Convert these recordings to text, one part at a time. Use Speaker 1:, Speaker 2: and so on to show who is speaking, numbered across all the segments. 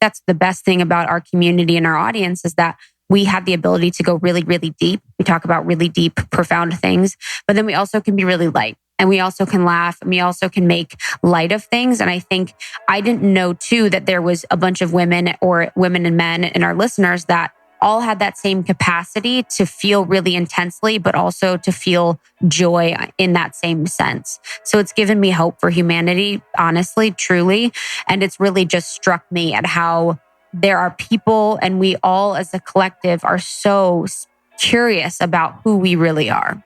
Speaker 1: that's the best thing about our community and our audience is that we have the ability to go really, really deep. We talk about really deep, profound things, but then we also can be really light. And we also can laugh and we also can make light of things. And I think I didn't know too that there was a bunch of women or women and men in our listeners that all had that same capacity to feel really intensely, but also to feel joy in that same sense. So it's given me hope for humanity, honestly, truly. And it's really just struck me at how there are people and we all as a collective are so curious about who we really are.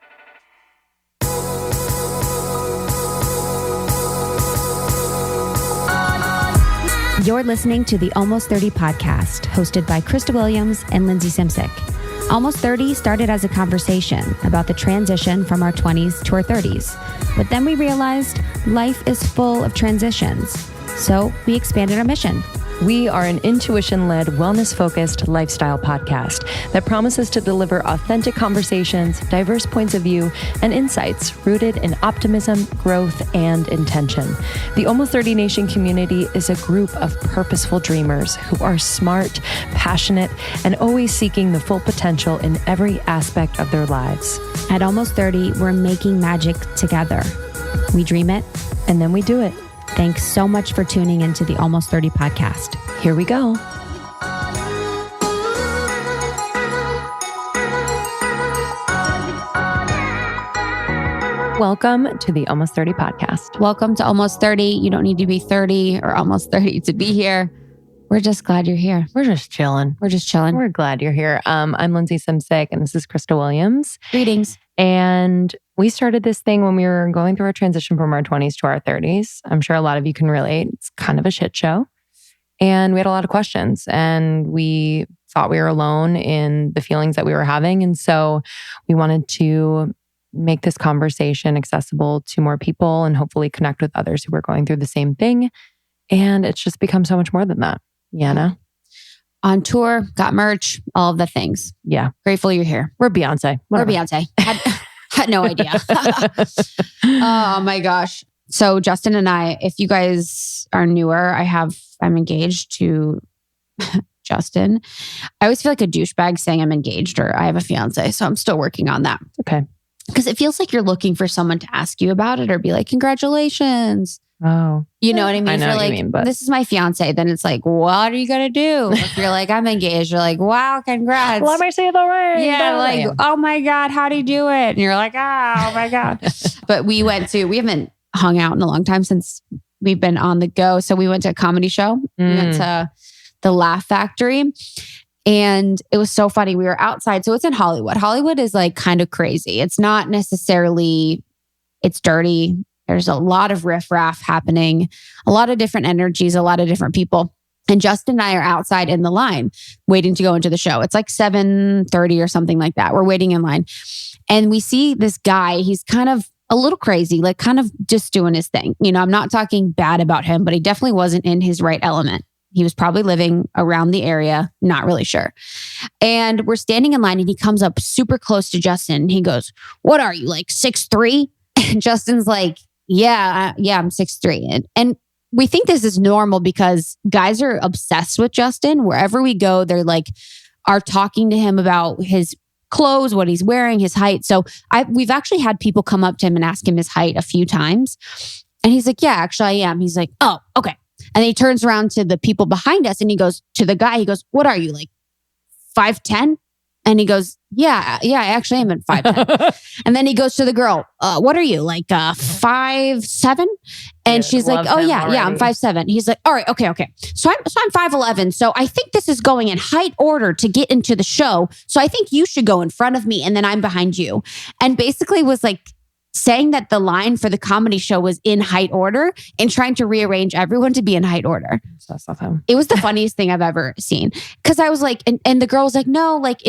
Speaker 2: You're listening to the Almost 30 podcast, hosted by Krista Williams and Lindsey Simsick. Almost 30 started as a conversation about the transition from our 20s to our 30s. But then we realized life is full of transitions. So we expanded our mission.
Speaker 3: We are an intuition-led, wellness-focused lifestyle podcast that promises to deliver authentic conversations, diverse points of view, and insights rooted in optimism, growth, and intention. The Almost 30 Nation community is a group of purposeful dreamers who are smart, passionate, and always seeking the full potential in every aspect of their lives.
Speaker 2: At Almost 30, we're making magic together. We dream it,
Speaker 3: and then we do it.
Speaker 2: Thanks so much for tuning into the Almost 30 podcast.
Speaker 3: Here we go. Welcome to the Almost 30 podcast.
Speaker 2: Welcome to Almost 30. You don't need to be 30 or almost 30 to be here. We're just glad you're here.
Speaker 3: We're just chilling. We're glad you're here. I'm Lindsey Simsick, and this is Krista Williams.
Speaker 2: Greetings.
Speaker 3: And we started this thing when we were going through our transition from our 20s to our 30s. I'm sure a lot of you can relate. It's kind of a shit show. And we had a lot of questions, and we thought we were alone in the feelings that we were having. And so we wanted to make this conversation accessible to more people and hopefully connect with others who were going through the same thing. And it's just become so much more than that. Yana?
Speaker 2: On tour, got merch, all of the things.
Speaker 3: Yeah.
Speaker 2: Grateful you're here.
Speaker 3: We're Beyonce.
Speaker 2: Whatever. We're Beyonce. Had no idea. Oh my gosh. So Justin and I, if you guys are newer, I'm engaged to Justin. I always feel like a douchebag saying I'm engaged or I have a fiance. So I'm still working on that.
Speaker 3: Okay.
Speaker 2: Because it feels like you're looking for someone to ask you about it or be like, congratulations.
Speaker 3: Oh.
Speaker 2: You know what I mean?
Speaker 3: I know
Speaker 2: if you're
Speaker 3: what
Speaker 2: like,
Speaker 3: you mean, but...
Speaker 2: this is my fiance, then it's like, what are you going to do? If you're like, I'm engaged, you're like, wow, congrats.
Speaker 3: Let me see the ring.
Speaker 2: Yeah, like, oh my God, how'd he do it? And you're like, oh my God. But we haven't hung out in a long time since we've been on the go. So we went to a comedy show. We went to the Laugh Factory. And it was so funny. We were outside. So it's in Hollywood. Hollywood is like kind of crazy. It's not necessarily, it's dirty. There's a lot of riffraff happening, a lot of different energies, a lot of different people. And Justin and I are outside in the line waiting to go into the show. It's like 7:30 or something like that. We're waiting in line. And we see this guy. He's kind of a little crazy, like kind of just doing his thing. You know, I'm not talking bad about him, but he definitely wasn't in his right element. He was probably living around the area, not really sure. And we're standing in line and he comes up super close to Justin. He goes, "What are you, like 6'3"? And Justin's like, yeah, I'm 6'3". And we think this is normal because guys are obsessed with Justin. Wherever we go, they're like, are talking to him about his clothes, what he's wearing, his height. So we've actually had people come up to him and ask him his height a few times. And he's like, yeah, actually I am. He's like, oh, okay. And he turns around to the people behind us and he goes to the guy, he goes, "What are you, like 5'10"? And he goes, yeah, I actually am at 5'10". And then he goes to the girl, "What are you, like 5'7"? And she's like, "Oh yeah, I'm 5'7". He's like, "All right, okay. So I'm 5'11". So I think this is going in height order to get into the show. So I think you should go in front of me and then I'm behind you." And basically was like saying that the line for the comedy show was in height order and trying to rearrange everyone to be in height order.
Speaker 3: That's not him.
Speaker 2: It was the funniest thing I've ever seen. Cause I was like, and the girl was like, "No, like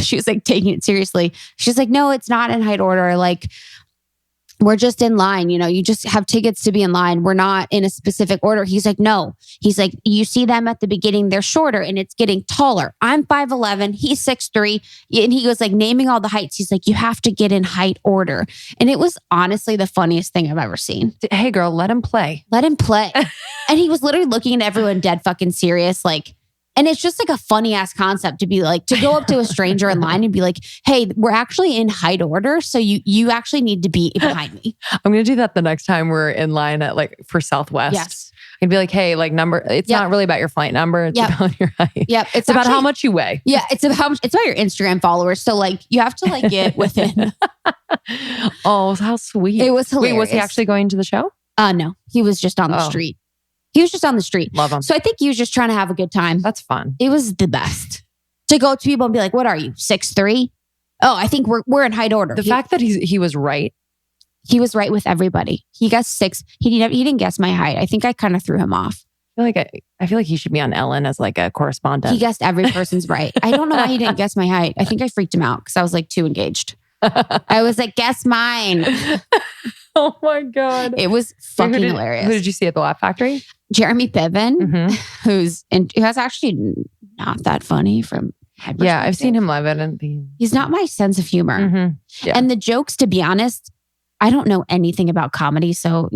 Speaker 2: she was like taking it seriously." She's like, "No, it's not in height order. Like we're just in line. You just have tickets to be in line. We're not in a specific order. He's like, no. He's like, you see them at the beginning, they're shorter and it's getting taller. I'm 5'11", he's 6'3". And he goes like naming all the heights. He's like, you have to get in height order. And it was honestly the funniest thing I've ever seen.
Speaker 3: Hey girl, let him play.
Speaker 2: Let him play. And he was literally looking at everyone dead fucking serious. Like, and it's just like a funny ass concept to be like, to go up to a stranger in line and be like, hey, we're actually in height order. So you actually need to be behind me.
Speaker 3: I'm going to do that the next time we're in line at for Southwest.
Speaker 2: Yes.
Speaker 3: I'd be like, hey, number, it's not really about your flight number. It's about your height.
Speaker 2: Yep.
Speaker 3: It's about how much you weigh.
Speaker 2: Yeah. It's about your Instagram followers. So you have to get within.
Speaker 3: Oh, how sweet.
Speaker 2: It was hilarious.
Speaker 3: Wait, was he actually going to the show?
Speaker 2: No, he was just on the street. He was just on the street.
Speaker 3: Love him.
Speaker 2: So I think he was just trying to have a good time.
Speaker 3: That's fun.
Speaker 2: It was the best. To go to people and be like, what are you, 6'3"? Oh, I think we're in height order.
Speaker 3: The fact that he was right.
Speaker 2: He was right with everybody. He guessed 6. He didn't guess my height. I think I kind of threw him off.
Speaker 3: I feel like he should be on Ellen as a correspondent.
Speaker 2: He guessed every person's right. I don't know why he didn't guess my height. I think I freaked him out because I was too engaged. I was like, guess mine.
Speaker 3: Oh my God.
Speaker 2: It was fucking hilarious.
Speaker 3: Who did you see at the Laugh Factory?
Speaker 2: Jeremy Piven, who has actually not that funny from my perspective.
Speaker 3: Yeah, I've seen him live and
Speaker 2: he's not my sense of humor. Yeah. And the jokes, to be honest, I don't know anything about comedy. So,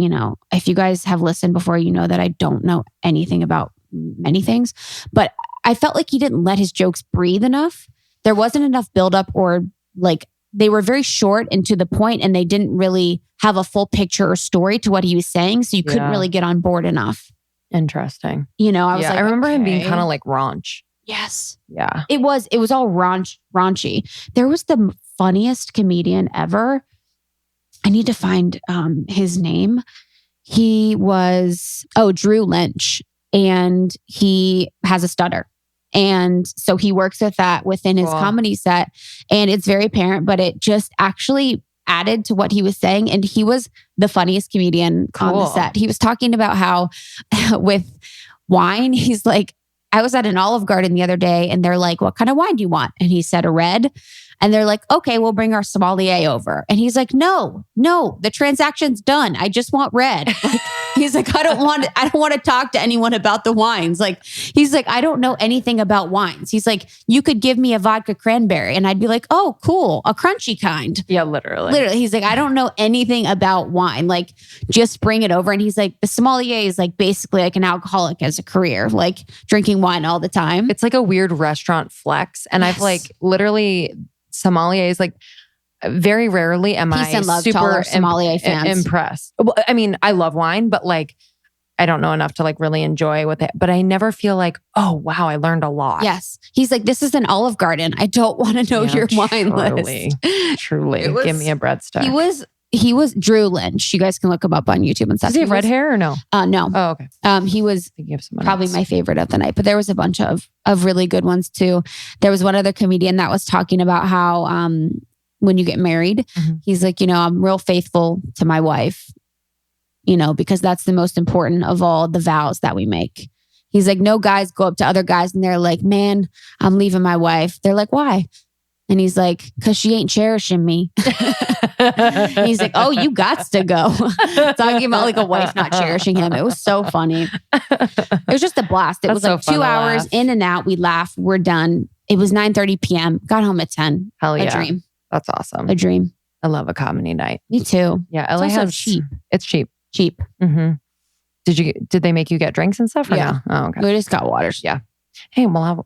Speaker 2: if you guys have listened before, you know that I don't know anything about many things. But I felt like he didn't let his jokes breathe enough. There wasn't enough buildup or they were very short and to the point, and they didn't really have a full picture or story to what he was saying. So you couldn't really get on board enough.
Speaker 3: Interesting.
Speaker 2: I
Speaker 3: remember him being kind of raunch.
Speaker 2: Yes.
Speaker 3: Yeah.
Speaker 2: It was all raunchy. There was the funniest comedian ever. I need to find his name. He was, Drew Lynch, and he has a stutter. And so he works with that within his comedy set, and it's very apparent, but it just actually added to what he was saying. And he was the funniest comedian on the set. He was talking about how with wine, he's like, I was at an Olive Garden the other day and they're like, what kind of wine do you want? And he said a red. And they're like, okay, we'll bring our sommelier over. And he's like, no, the transaction's done. I just want red. He's like, I don't want to talk to anyone about the wines. He's like, I don't know anything about wines. He's like, you could give me a vodka cranberry. And I'd be like, oh, cool. A crunchy kind.
Speaker 3: Yeah, literally.
Speaker 2: He's like, I don't know anything about wine. Just bring it over. And he's like, the sommelier is basically an alcoholic as a career, drinking wine all the time.
Speaker 3: It's a weird restaurant flex. And yes. I've literally sommeliers, very rarely am
Speaker 2: Peace
Speaker 3: I
Speaker 2: and love
Speaker 3: super
Speaker 2: to all our sommelier fans.
Speaker 3: Impressed. Well, I mean, I love wine, but I don't know enough to really enjoy with it. But I never feel oh wow, I learned a lot.
Speaker 2: Yes, he's like, this is an Olive Garden. I don't want to know your wine list.
Speaker 3: Truly, give me a breadstick.
Speaker 2: He was Drew Lynch. You guys can look him up on YouTube and stuff.
Speaker 3: Does he have red hair or no?
Speaker 2: No.
Speaker 3: Oh, okay.
Speaker 2: He was probably my favorite of the night, but there was a bunch of really good ones too. There was one other comedian that was talking about how when you get married, he's like, I'm real faithful to my wife, because that's the most important of all the vows that we make. He's like, no guys go up to other guys and they're like, man, I'm leaving my wife. They're like, why? And he's like, because she ain't cherishing me. He's like, oh, you gots to go. Talking about a wife not cherishing him. It was so funny. It was just a blast. It was
Speaker 3: so
Speaker 2: 2 hours
Speaker 3: laugh.
Speaker 2: In and out. We laughed. We're done. It was 9:30 p.m. Got home at 10.
Speaker 3: Hell yeah.
Speaker 2: A dream.
Speaker 3: That's awesome.
Speaker 2: A dream.
Speaker 3: I love a comedy night.
Speaker 2: Me too.
Speaker 3: Yeah. LA
Speaker 2: it's also
Speaker 3: has
Speaker 2: cheap.
Speaker 3: It's cheap.
Speaker 2: Cheap.
Speaker 3: Mm-hmm. Did they make you get drinks and stuff? Or
Speaker 2: yeah.
Speaker 3: No? Oh, okay.
Speaker 2: We just got waters.
Speaker 3: Yeah. Hey, we'll have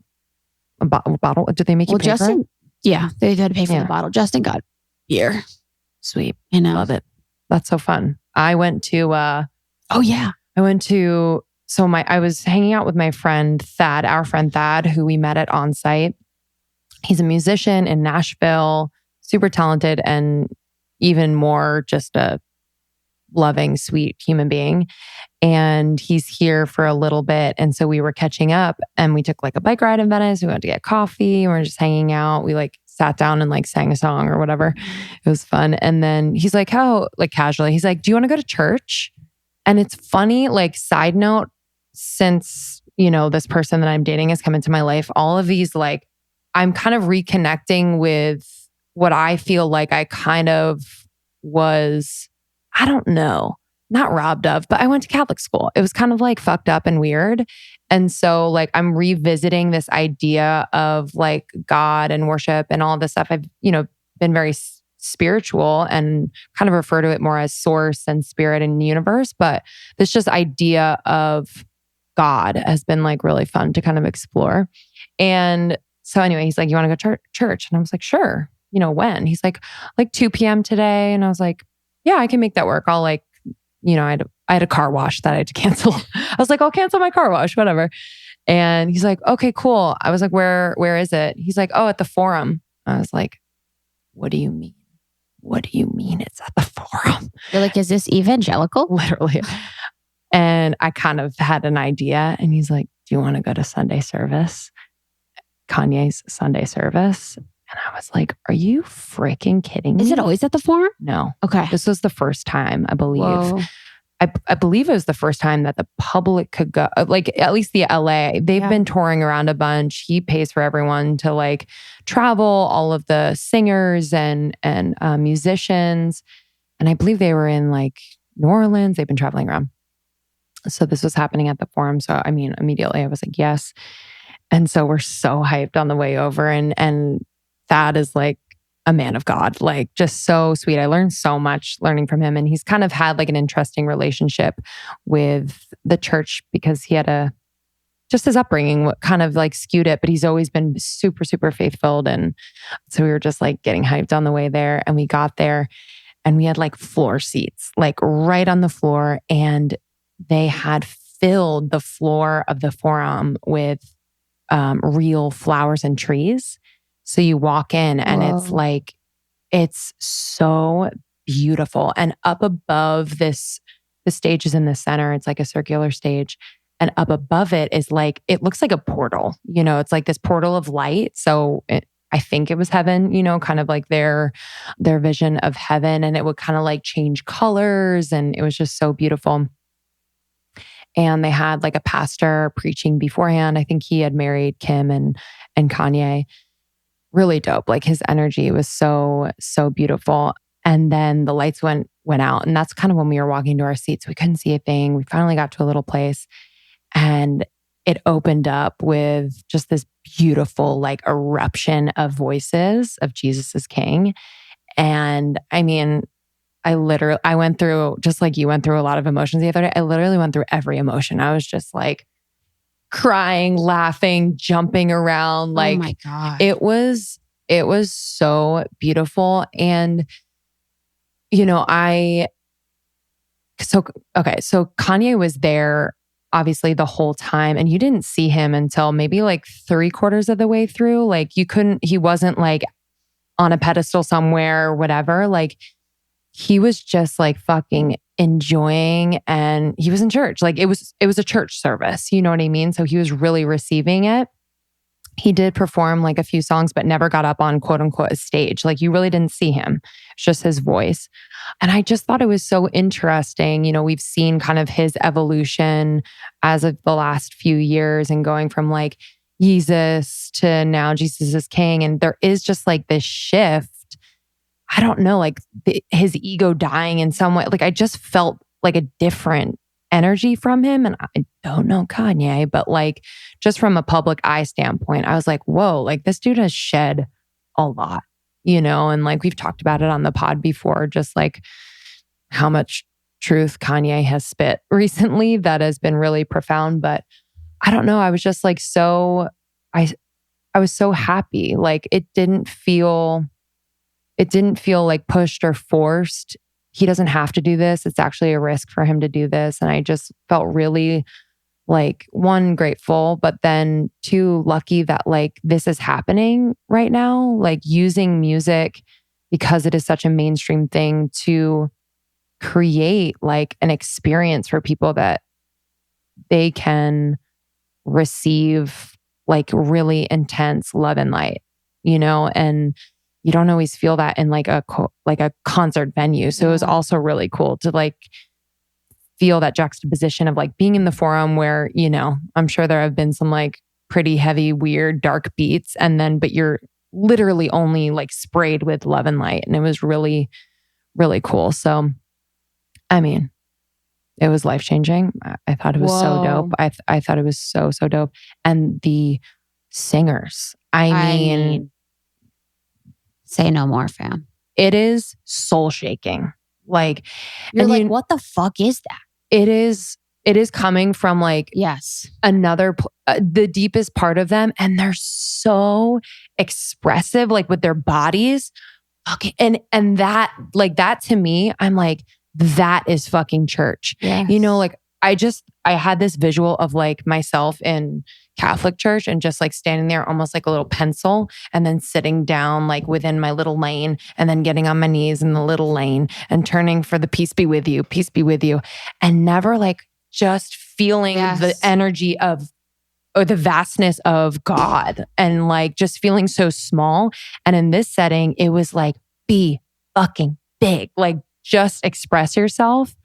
Speaker 3: a bottle. Did they make you pay for it?
Speaker 2: Yeah, they had to pay for the bottle. Justin got beer.
Speaker 3: Sweet.
Speaker 2: Love
Speaker 3: it. That's so fun. I went to, I was hanging out with my friend Thad, our friend Thad, who we met at On-Site. He's a musician in Nashville, super talented, and even more just a loving, sweet human being. And he's here for a little bit. And so we were catching up and we took a bike ride in Venice. We went to get coffee. We were just hanging out. We sat down and sang a song or whatever. It was fun. And then he's like, casually, he's like, do you want to go to church? And it's funny, side note, since, this person that I'm dating has come into my life, all of these, I'm kind of reconnecting with what I feel like I kind of was I don't know, not robbed of, but I went to Catholic school. It was kind of like fucked up and weird. And so like I'm revisiting this idea of like God and worship and all this stuff. I've, been very spiritual and kind of refer to it more as source and spirit and universe. But this just idea of God has been like really fun to kind of explore. And so anyway, he's like, you want to go to church? And I was like, sure. When? He's like 2 p.m. today. And I was like, yeah, I can make that work. I'll like, I had a car wash that I had to cancel. I was like, I'll cancel my car wash, whatever. And he's like, okay, cool. I was like, where is it? He's like, oh, at the Forum. I was like, what do you mean? What do you mean it's at the Forum?
Speaker 2: You're like, is this evangelical?
Speaker 3: Literally. And I kind of had an idea. And he's like, do you want to go to Sunday service? Kanye's Sunday service. And I was like, are you freaking kidding me?
Speaker 2: Is it always at the Forum?
Speaker 3: No.
Speaker 2: Okay.
Speaker 3: This was the first time, I believe.
Speaker 2: Whoa.
Speaker 3: I believe it was the first time that the public could go, like at least the LA. They've been touring around a bunch. He pays for everyone to like travel, all of the singers and musicians. And I believe they were in like New Orleans. They've been traveling around. So this was happening at the Forum. So I mean, immediately I was like, yes. And so we're so hyped on the way over. And Thad is like a man of God, like just so sweet. I learned so much learning from him. And he's kind of had like an interesting relationship with the church because he had just his upbringing what kind of like skewed it, but he's always been super, super faith-filled. And so we were just like getting hyped on the way there. And we got there and we had like floor seats, like right on the floor. And they had filled the floor of the Forum with real flowers and trees. So you walk in and it's like, it's so beautiful. And up above the stage is in the center. It's like a circular stage. And up above it is like, it looks like a portal, it's like this portal of light. So I think it was heaven, kind of like their vision of heaven. And it would kind of like change colors. And it was just so beautiful. And they had like a pastor preaching beforehand. I think he had married Kim and Kanye. Really dope. Like his energy was so, so beautiful. And then the lights went out. And that's kind of when we were walking to our seats. We couldn't see a thing. We finally got to a little place and it opened up with just this beautiful like eruption of voices of Jesus is King. And I mean, I went through, just like you went through a lot of emotions the other day. I literally went through every emotion. I was just like, crying, laughing, jumping around. Like,
Speaker 2: oh my God.
Speaker 3: it was so beautiful. And, so Kanye was there obviously the whole time and you didn't see him until maybe like 3/4 of the way through. Like he wasn't like on a pedestal somewhere or whatever. Like he was just like fucking enjoying and he was in church. Like it was a church service, you know what I mean? So he was really receiving it. He did perform like a few songs, but never got up on quote unquote a stage. Like you really didn't see him. It's just his voice. And I just thought it was so interesting. We've seen kind of his evolution as of the last few years and going from like Jesus to now Jesus is King. And there is just like this shift. I don't know, like his ego dying in some way. Like I just felt like a different energy from him. And I don't know Kanye, but like just from a public eye standpoint, I was like, whoa, like this dude has shed a lot, and like we've talked about it on the pod before, just like how much truth Kanye has spit recently that has been really profound. But I don't know, I was just like I was so happy. Like it didn't feel like pushed or forced. He doesn't have to do this. It's actually a risk for him to do this. And I just felt really like, one, grateful, but then two, lucky that like this is happening right now. Like using music because it is such a mainstream thing to create like an experience for people that they can receive like really intense love and light, and you don't always feel that in like a concert venue. So it was also really cool to like feel that juxtaposition of like being in the Forum where, I'm sure there have been some like pretty heavy, weird, dark beats. But you're literally only like sprayed with love and light. And it was really, really cool. So I mean, it was life-changing. I thought it was so dope. I thought it was so dope. And the singers, I mean,
Speaker 2: say no more, fam.
Speaker 3: it is soul-shaking. Like,
Speaker 2: you're like, what the fuck is that?
Speaker 3: It is coming from like,
Speaker 2: yes,
Speaker 3: another, the deepest part of them. And they're so expressive, like with their bodies. Okay. And that, like that to me, I'm like, that is fucking church.
Speaker 2: Yes.
Speaker 3: You know, like I had this visual of like myself in Catholic church and just like standing there almost like a little pencil and then sitting down like within my little lane and then getting on my knees in the little lane and turning for the peace be with you, and never like just feeling the energy of or the vastness of God and like just feeling so small. And in this setting, it was like, be fucking big, like just express yourself.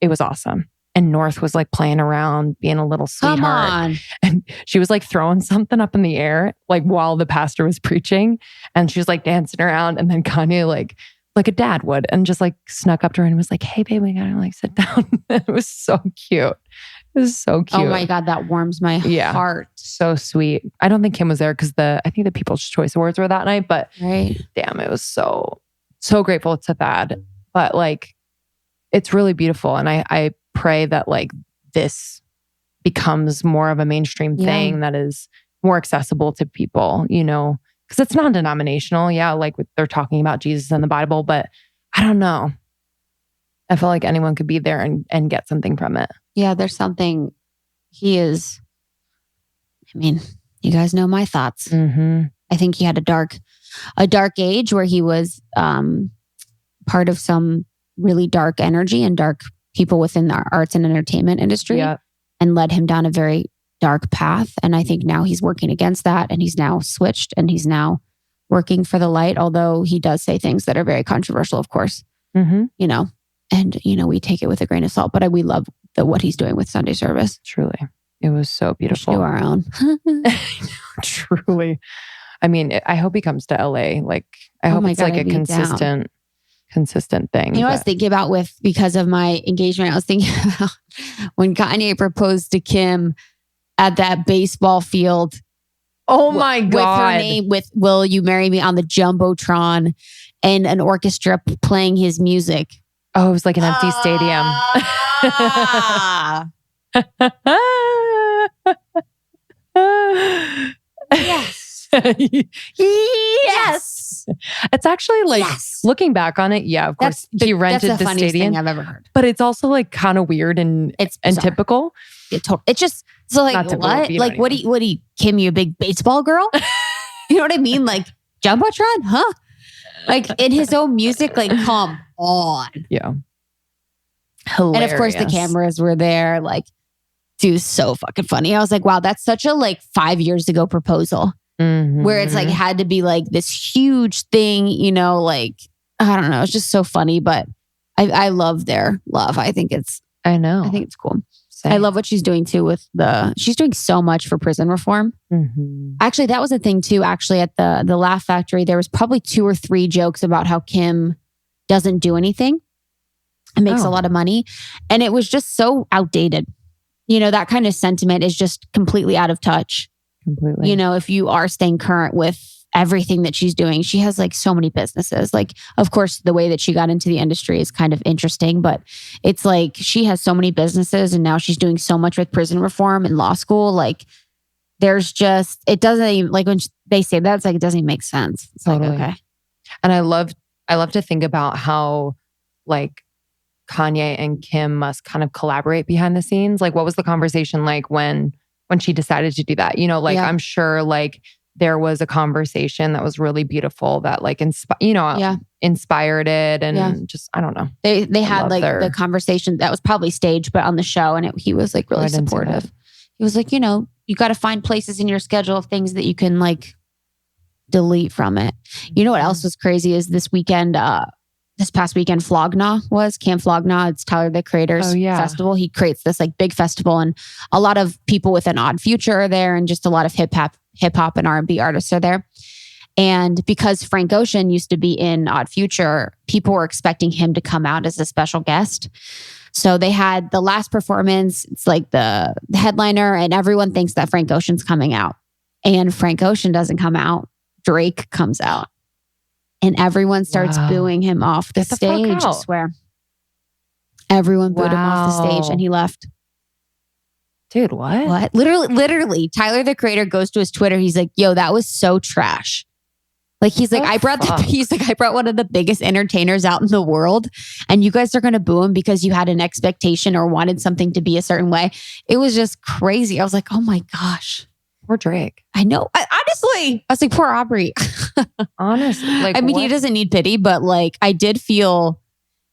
Speaker 3: It was awesome. And North was like playing around, being a little sweetheart.
Speaker 2: Come on.
Speaker 3: And she was like throwing something up in the air, like while the pastor was preaching. And she was like dancing around. And then Kanye, like a dad would, and just like snuck up to her and was like, hey, babe, we gotta like sit down. It was so cute. It was so cute.
Speaker 2: Oh my God, that warms my heart.
Speaker 3: So sweet. I don't think Kim was there because I think the People's Choice Awards were that night, but damn, it was so grateful to that. But like, it's really beautiful. And I pray that like this becomes more of a mainstream thing that is more accessible to people, you know, because it's non-denominational. Yeah, like they're talking about Jesus in the Bible, but I don't know. I feel like anyone could be there and get something from it.
Speaker 2: Yeah, there's something. He is, I mean, you guys know my thoughts.
Speaker 3: Mm-hmm.
Speaker 2: I think he had a dark age where he was part of some really dark energy and dark people within the arts and entertainment industry and led him down a very dark path. And I think now he's working against that, and he's now switched and he's now working for the light, although he does say things that are very controversial, of course, you know, and, you know, we take it with a grain of salt, but we love what he's doing with Sunday service.
Speaker 3: Truly. It was so beautiful.
Speaker 2: Do our own.
Speaker 3: Truly. I mean, I hope he comes to LA. Like, I hope it's like a consistent thing.
Speaker 2: You know what I was thinking about because of my engagement? I was thinking about when Kanye proposed to Kim at that baseball field.
Speaker 3: Oh my God.
Speaker 2: With her name, with Will You Marry Me on the Jumbotron and an orchestra playing his music.
Speaker 3: Oh, it was like an empty stadium.
Speaker 2: Yes.
Speaker 3: Yes. It's actually like looking back on it. Yeah, of course he rented
Speaker 2: that's the funniest
Speaker 3: stadium
Speaker 2: thing I've ever heard.
Speaker 3: But it's also like kind of weird and typical.
Speaker 2: It's just so like what? Like what? Kim, you a big baseball girl? You know what I mean? Like Jumbotron, huh? Like in his own music. Like come on.
Speaker 3: Yeah. Hilarious.
Speaker 2: And of course the cameras were there. Like, dude, so fucking funny. I was like, wow, that's such a like 5 years ago proposal. Where it's like had to be like this huge thing, you know, like, I don't know. It's just so funny, but I love their love. I think it's cool. Same. I love what she's doing too she's doing so much for prison reform. Actually, that was a thing too. Actually, at the Laugh Factory, there was probably 2 or 3 jokes about how Kim doesn't do anything and makes a lot of money. And it was just so outdated. You know, that kind of sentiment is just completely out of touch.
Speaker 3: Completely.
Speaker 2: You know, if you are staying current with everything that she's doing, she has like so many businesses. Like, of course, the way that she got into the industry is kind of interesting, but it's like she has so many businesses and now she's doing so much with prison reform and law school. Like, there's just, it doesn't even, like when they say that, it's like, it doesn't even make sense. It's
Speaker 3: totally.
Speaker 2: like, okay.
Speaker 3: And I love to think about how like Kanye and Kim must kind of collaborate behind the scenes. Like, what was the conversation like when she decided to do that? You know, like I'm sure like there was a conversation that was really beautiful that like inspired it and just I don't know.
Speaker 2: They had like the conversation that was probably staged, but on the show, and he was like really supportive. He was like, you know, you got to find places in your schedule of things that you can like delete from it. You know what else was crazy is this weekend. This past weekend, Camp Flogna. It's Tyler, the Creator's festival. He creates this like big festival, and a lot of people with an odd future are there, and just a lot of hip hop and R&B artists are there. And because Frank Ocean used to be in Odd Future, people were expecting him to come out as a special guest. So they had the last performance. It's like the headliner, and everyone thinks that Frank Ocean's coming out. And Frank Ocean doesn't come out. Drake comes out. And everyone starts booing him off the stage. I swear. Everyone booed him off the stage and he left.
Speaker 3: Dude, what?
Speaker 2: Literally, Tyler, the creator, goes to his Twitter. He's like, yo, that was so trash. Like, he's like, I brought one of the biggest entertainers out in the world, and you guys are going to boo him because you had an expectation or wanted something to be a certain way. It was just crazy. I was like, oh my gosh.
Speaker 3: Poor Drake.
Speaker 2: I know. Honestly, I was like, poor Aubrey.
Speaker 3: Honestly. Like,
Speaker 2: I mean, he doesn't need pity, but like, I did feel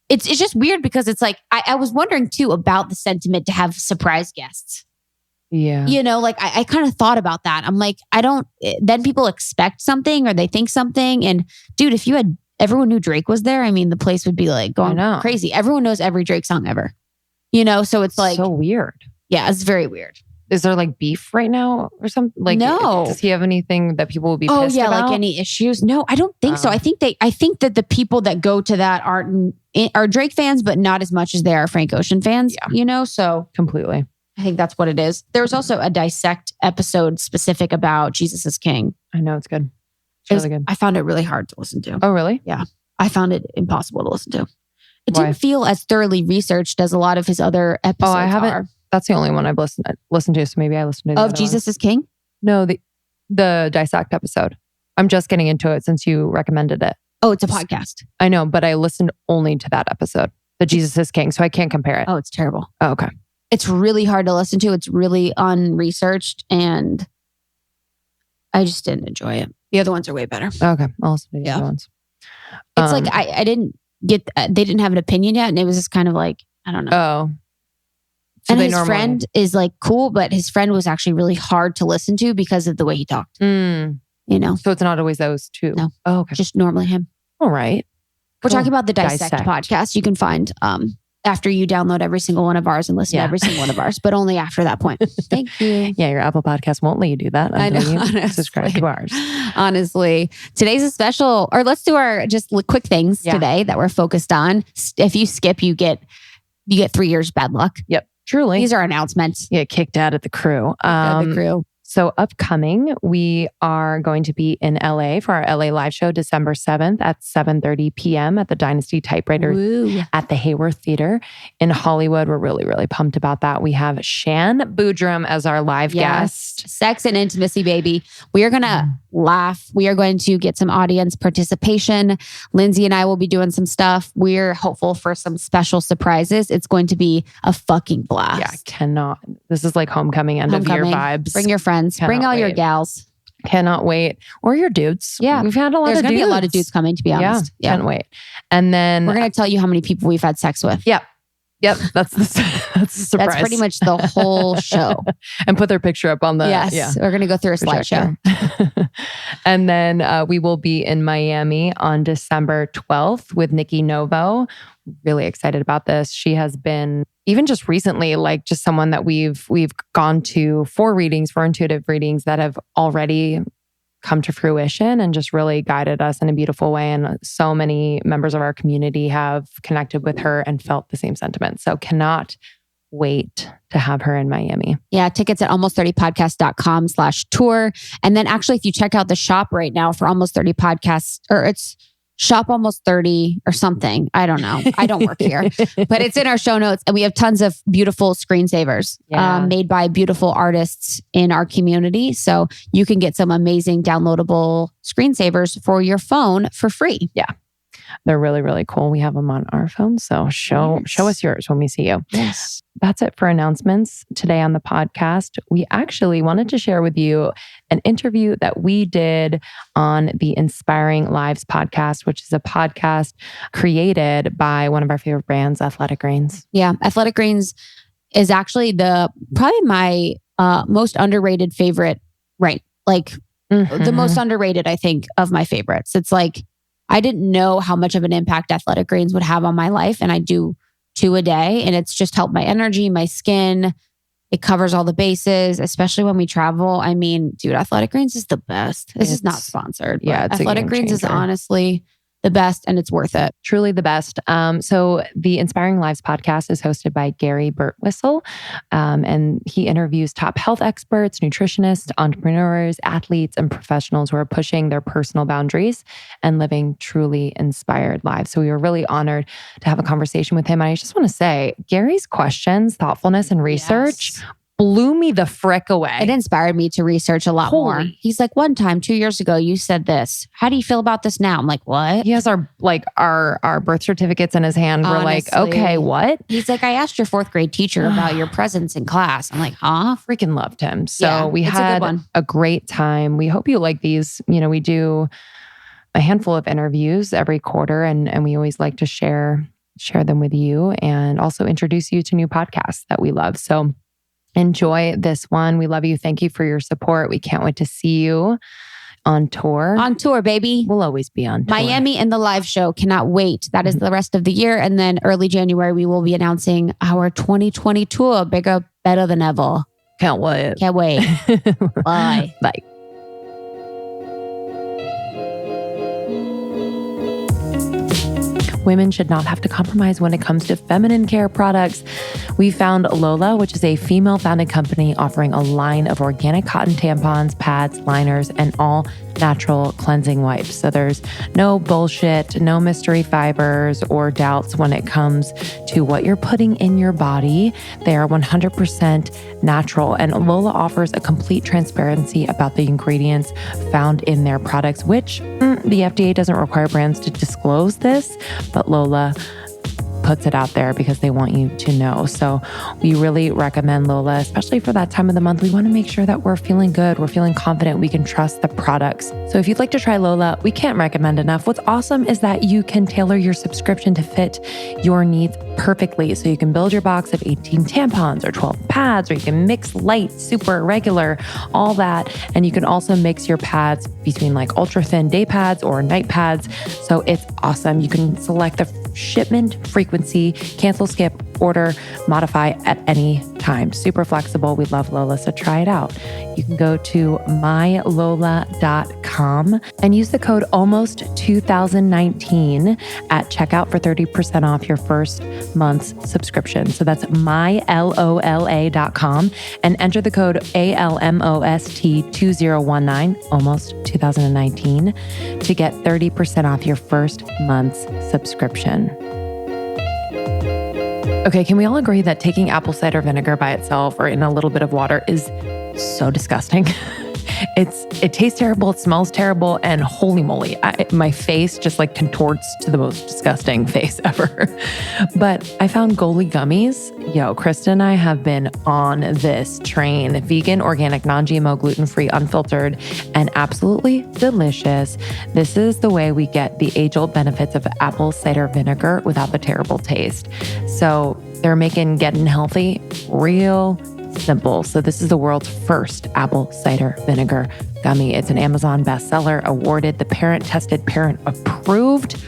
Speaker 2: it's just weird because it's like, I was wondering too about the sentiment to have surprise guests.
Speaker 3: Yeah.
Speaker 2: You know, like I kind of thought about that. I'm like, then people expect something or they think something. And dude, if everyone knew Drake was there, I mean, the place would be like going crazy. Everyone knows every Drake song ever, you know? So it's like,
Speaker 3: so weird.
Speaker 2: Yeah, it's very weird.
Speaker 3: Is there like beef right now or something? Like,
Speaker 2: no.
Speaker 3: Does he have anything that people will be pissed about?
Speaker 2: Like any issues? No, I don't think so. I think that the people that go to that are Drake fans, but not as much as they are Frank Ocean fans, you know? So
Speaker 3: completely.
Speaker 2: I think that's what it is. There was also a Dissect episode specific about Jesus is King.
Speaker 3: I know, it's good. It's really good.
Speaker 2: I found it really hard to listen to.
Speaker 3: Oh, really?
Speaker 2: Yeah. I found it impossible to listen to. It didn't feel as thoroughly researched as a lot of his other episodes
Speaker 3: I haven't.
Speaker 2: are.
Speaker 3: That's the only one I've listened to, so maybe I listened to the
Speaker 2: Of Jesus is King?
Speaker 3: No, the Dissect episode. I'm just getting into it since you recommended it.
Speaker 2: Oh, it's a podcast.
Speaker 3: I know, but I listened only to that episode, the Jesus is King, so I can't compare it.
Speaker 2: Oh, it's terrible.
Speaker 3: Oh, okay.
Speaker 2: It's really hard to listen to. It's really unresearched, and I just didn't enjoy it. The other ones are way better.
Speaker 3: Okay, I'll listen to the other ones.
Speaker 2: It's like I didn't get. They didn't have an opinion yet, and it was just kind of like, I don't know.
Speaker 3: Oh, so
Speaker 2: and his friend is like cool, but his friend was actually really hard to listen to because of the way he talked. You know,
Speaker 3: so it's not always those two.
Speaker 2: No,
Speaker 3: oh, okay,
Speaker 2: just normally him.
Speaker 3: All right,
Speaker 2: we're talking about the Dissect podcast. You can find after you download every single one of ours and listen to every single one of ours, but only after that point. Thank you.
Speaker 3: Yeah, your Apple Podcast won't let you do that.
Speaker 2: I know.
Speaker 3: You subscribe to ours.
Speaker 2: Honestly, today's a special, or let's do our just quick things today that we're focused on. If you skip, you get 3 years bad luck.
Speaker 3: Yep, truly.
Speaker 2: These are announcements.
Speaker 3: You get kicked out at the crew. So upcoming, we are going to be in LA for our LA live show, December 7th at 7:30 p.m. at the Dynasty Typewriter at the Hayworth Theater in Hollywood. We're really, really pumped about that. We have Shan Boodram as our live guest.
Speaker 2: Sex and intimacy, baby. We are going to laugh. We are going to get some audience participation. Lindsey and I will be doing some stuff. We're hopeful for some special surprises. It's going to be a fucking blast.
Speaker 3: Yeah, cannot. This is like homecoming, end of year vibes.
Speaker 2: Bring your friends. Bring all your gals.
Speaker 3: Cannot wait. Or your dudes.
Speaker 2: Yeah.
Speaker 3: We've had a lot of dudes. There's going to be a
Speaker 2: lot of dudes coming, to be honest.
Speaker 3: Yeah. Can't wait. And then
Speaker 2: we're going to tell you how many people we've had sex with.
Speaker 3: Yep. That's the surprise.
Speaker 2: That's pretty much the whole show.
Speaker 3: And put their picture up on the...
Speaker 2: Yes. We're going to go through a slideshow.
Speaker 3: And then we will be in Miami on December 12th with Nikki Novo. Really excited about this. She has been, even just recently, like just someone that we've gone to for intuitive readings that have already come to fruition and just really guided us in a beautiful way. And so many members of our community have connected with her and felt the same sentiment. So cannot wait to have her in Miami.
Speaker 2: Yeah, tickets at almost30podcast.com/tour. And then actually, if you check out the shop right now for Almost 30 Podcasts, or it's Shop Almost 30 or something. I don't know. I don't work here, but it's in our show notes. And we have tons of beautiful screensavers made by beautiful artists in our community. So you can get some amazing downloadable screensavers for your phone for free.
Speaker 3: Yeah. They're really, really cool. We have them on our phones. So show us yours when we see you.
Speaker 2: Yes.
Speaker 3: That's it for announcements today on the podcast. We actually wanted to share with you an interview that we did on the Inspiring Lives podcast, which is a podcast created by one of our favorite brands, Athletic Greens.
Speaker 2: Yeah. Athletic Greens is actually probably my most underrated favorite, right? Like the most underrated, I think, of my favorites. It's like, I didn't know how much of an impact Athletic Greens would have on my life. And I do 2 a day. And it's just helped my energy, my skin, It covers all the bases, especially when we travel. I mean, dude, Athletic Greens is the best. This is not sponsored.
Speaker 3: Yeah, it's
Speaker 2: Athletic Greens is honestly the best and it's worth it.
Speaker 3: Truly the best. So the Inspiring Lives podcast is hosted by Gary Bertwistle, and he interviews top health experts, nutritionists, entrepreneurs, athletes, and professionals who are pushing their personal boundaries and living truly inspired lives. So we were really honored to have a conversation with him. And I just want to say, Gary's questions, thoughtfulness, and research blew me the frick away.
Speaker 2: It inspired me to research a lot more. He's like, one time, 2 years ago, you said this. How do you feel about this now? I'm like, what?
Speaker 3: He has our birth certificates in his hand. We're like, okay, what?
Speaker 2: He's like, I asked your 4th grade teacher about your presence in class. I'm like, huh?
Speaker 3: Freaking loved him. So we had a great time. We hope you like these. You know, we do a handful of interviews every quarter, and we always like to share them with you and also introduce you to new podcasts that we love. So enjoy this one. We love you. Thank you for your support. We can't wait to see you on tour.
Speaker 2: On tour, baby.
Speaker 3: We'll always be on tour.
Speaker 2: Miami and the live show. Cannot wait. That is the rest of the year. And then early January, we will be announcing our 2020 tour. Bigger, better than ever.
Speaker 3: Can't wait.
Speaker 2: Can't wait. Bye.
Speaker 3: Bye. Women should not have to compromise when it comes to feminine care products. We found Lola, which is a female-founded company offering a line of organic cotton tampons, pads, liners, and all natural cleansing wipes. So there's no bullshit, no mystery fibers or doubts when it comes to what you're putting in your body. They are 100% natural. And Lola offers a complete transparency about the ingredients found in their products, which the FDA doesn't require brands to disclose this, but Lola puts it out there because they want you to know. So we really recommend Lola, especially for that time of the month. We want to make sure that we're feeling good, we're feeling confident, we can trust the products. So if you'd like to try Lola, we can't recommend enough. What's awesome is that you can tailor your subscription to fit your needs perfectly. So you can build your box of 18 tampons or 12 pads, or you can mix light, super, regular, all that. And you can also mix your pads between like ultra thin day pads or night pads. So it's awesome. You can select the shipment frequency, cancel, skip, order, modify at any time. Super flexible. We love Lola, so try it out. You can go to mylola.com and use the code almost2019 at checkout for 30% off your first month's subscription. So that's mylola.com and enter the code ALMOST2019, almost 2019, to get 30% off your first month's subscription. Okay, can we all agree that taking apple cider vinegar by itself or in a little bit of water is so disgusting? It tastes terrible, it smells terrible, and holy moly, my face just like contorts to the most disgusting face ever. But I found Goli gummies. Yo, Krista and I have been on this train. Vegan, organic, non-GMO, gluten-free, unfiltered, and absolutely delicious. This is the way we get the age-old benefits of apple cider vinegar without the terrible taste. So they're making getting healthy real simple. So this is the world's first apple cider vinegar gummy. It's an Amazon bestseller, awarded, the parent tested, parent approved.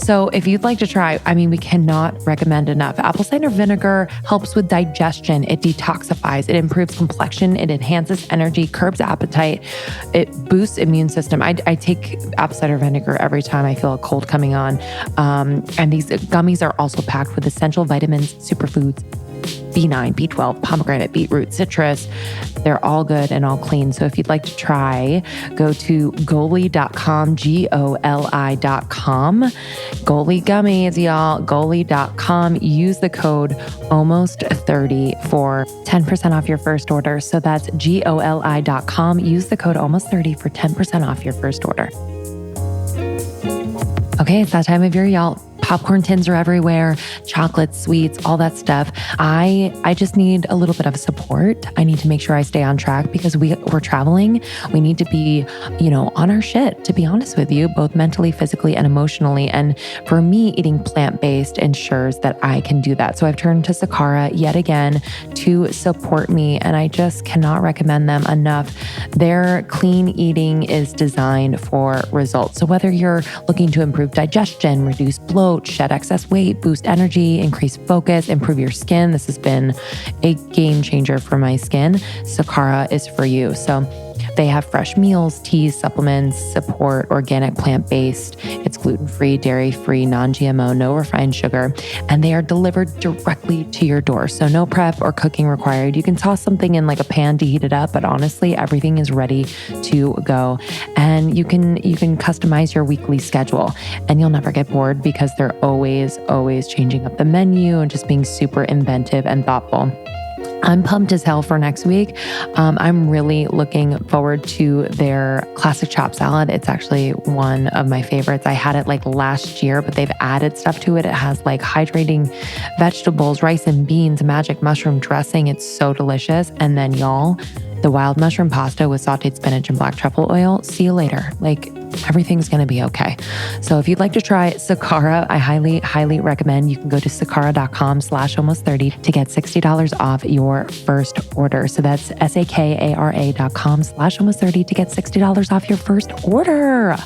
Speaker 3: So if you'd like to try, I mean, we cannot recommend enough. Apple cider vinegar helps with digestion. It detoxifies. It improves complexion. It enhances energy, curbs appetite. It boosts immune system. I take apple cider vinegar every time I feel a cold coming on. And these gummies are also packed with essential vitamins, superfoods, B9, B12, pomegranate, beetroot, citrus. They're all good and all clean. So if you'd like to try, go to Goli.com, Goli.com. Goli gummies, y'all. Goli.com. Use the code almost30 for 10% off your first order. So that's Goli.com. Use the code almost30 for 10% off your first order. Okay, it's that time of year, y'all. Popcorn tins are everywhere, chocolates, sweets, all that stuff. I just need a little bit of support. I need to make sure I stay on track because we're traveling. We need to be, on our shit, to be honest with you, both mentally, physically, and emotionally. And for me, eating plant-based ensures that I can do that. So I've turned to Sakara yet again to support me, and I just cannot recommend them enough. Their clean eating is designed for results. So whether you're looking to improve digestion, reduce bloat, out, shed excess weight, boost energy, increase focus, improve your skin. This has been a game changer for my skin. Sakara is for you. So they have fresh meals, teas, supplements, support organic plant-based. It's gluten-free, dairy-free, non-GMO, no refined sugar, and they are delivered directly to your door. So no prep or cooking required. You can toss something in like a pan to heat it up, but honestly, everything is ready to go. And you can customize your weekly schedule, and you'll never get bored because they're always changing up the menu and just being super inventive and thoughtful. I'm pumped as hell for next week. I'm really looking forward to their classic chopped salad. It's actually one of my favorites. I had it like last year, but they've added stuff to it. It has like hydrating vegetables, rice and beans, magic mushroom dressing. It's so delicious. And then y'all, the wild mushroom pasta with sauteed spinach and black truffle oil. See you later. Like, everything's going to be okay. So if you'd like to try Sakara, I highly recommend you can go to sakara.com/almost30 to get $60 off your first order. So that's sakara.com/almost30 to get $60 off your first order.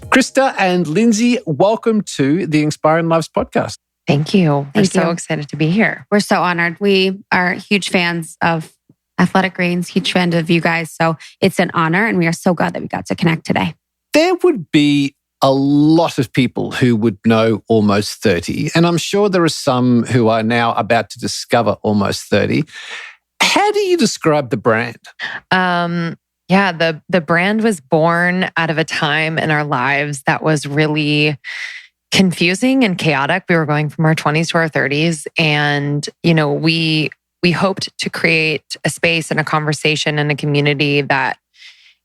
Speaker 4: Krista and Lindsey, welcome to the Inspiring Lives podcast.
Speaker 3: Thank you. We're
Speaker 1: Thank you.
Speaker 3: so excited to be here.
Speaker 1: We're so honored. We are huge fans of Athletic Greens, huge fan of you guys. So it's an honor, and we are so glad that we got to connect today.
Speaker 4: There would be a lot of people who would know Almost 30, and I'm sure there are some who are now about to discover Almost 30. How do you describe the brand?
Speaker 3: Yeah, the brand was born out of a time in our lives that was really confusing and chaotic. We were going from our 20s to our 30s, and we hoped to create a space and a conversation and a community that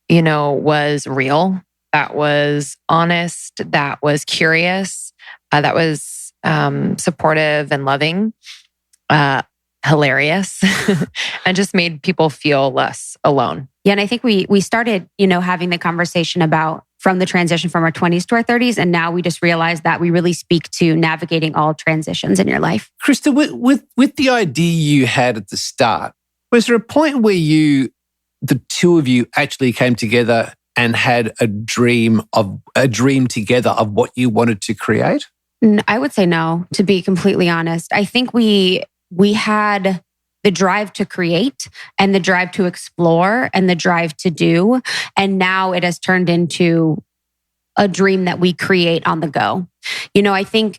Speaker 3: was real, that was honest, that was curious, that was supportive and loving, hilarious, and just made people feel less alone.
Speaker 1: Yeah, and I think we started, having the conversation about from the transition from our 20s to our 30s, and now we just realized that we really speak to navigating all transitions in your life.
Speaker 4: Krista, with the idea you had at the start, was there a point where the two of you actually came together and had a dream together of what you wanted to create?
Speaker 1: I would say no, to be completely honest. I think we had the drive to create and the drive to explore and the drive to do. And now it has turned into a dream that we create on the go. I think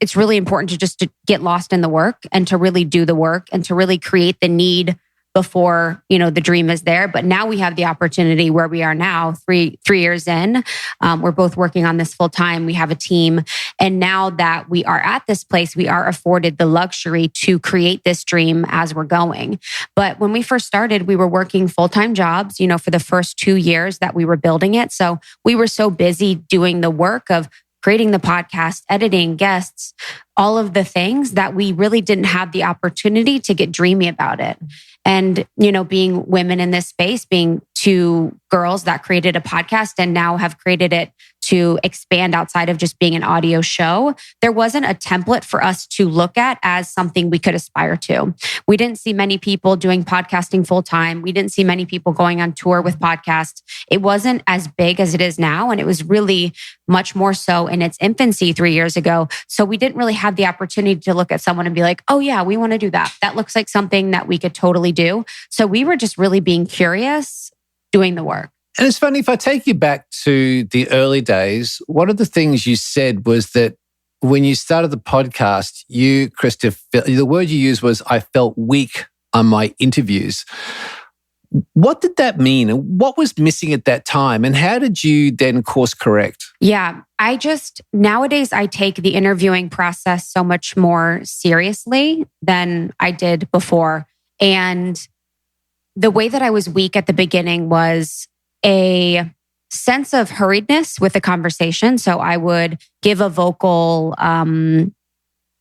Speaker 1: it's really important to get lost in the work and to really do the work and to really create the need before, the dream is there. But now we have the opportunity where we are now, three years in. We're both working on this full time. We have a team. And now that we are at this place, we are afforded the luxury to create this dream as we're going. But when we first started, we were working full-time jobs, for the first 2 years that we were building it. So we were so busy doing the work of creating the podcast, editing, guests, all of the things that we really didn't have the opportunity to get dreamy about it. And, being women in this space, being two girls that created a podcast and now have created it to expand outside of just being an audio show, there wasn't a template for us to look at as something we could aspire to. We didn't see many people doing podcasting full time. We didn't see many people going on tour with podcasts. It wasn't as big as it is now. And it was really much more so in its infancy 3 years ago. So we didn't really have the opportunity to look at someone and be like, oh yeah, we want to do that. That looks like something that we could totally do. So we were just really being curious, doing the work.
Speaker 4: And it's funny, if I take you back to the early days, one of the things you said was that when you started the podcast, you, Krista, the word you used was, I felt weak on my interviews. What did that mean? And what was missing at that time? And how did you then course correct?
Speaker 1: Yeah, nowadays I take the interviewing process so much more seriously than I did before. And the way that I was weak at the beginning was a sense of hurriedness with the conversation. So I would give a vocal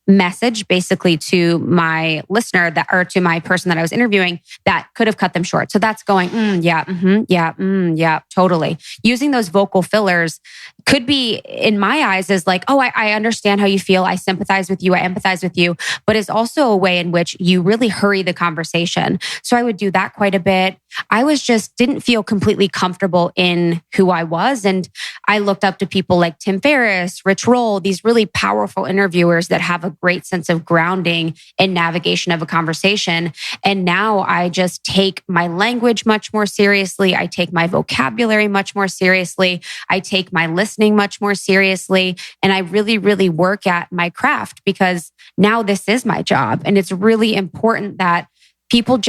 Speaker 1: message basically to my listener or to my person that I was interviewing that could have cut them short. So that's going, yeah, totally. Using those vocal fillers could be, in my eyes, is like, oh, I understand how you feel. I sympathize with you. I empathize with you. But it's also a way in which you really hurry the conversation. So I would do that quite a bit. I didn't feel completely comfortable in who I was. And I looked up to people like Tim Ferriss, Rich Roll, these really powerful interviewers that have a great sense of grounding and navigation of a conversation. And now I just take my language much more seriously. I take my vocabulary much more seriously. I take my listening much more seriously. And I really, really work at my craft because now this is my job. And it's really important that people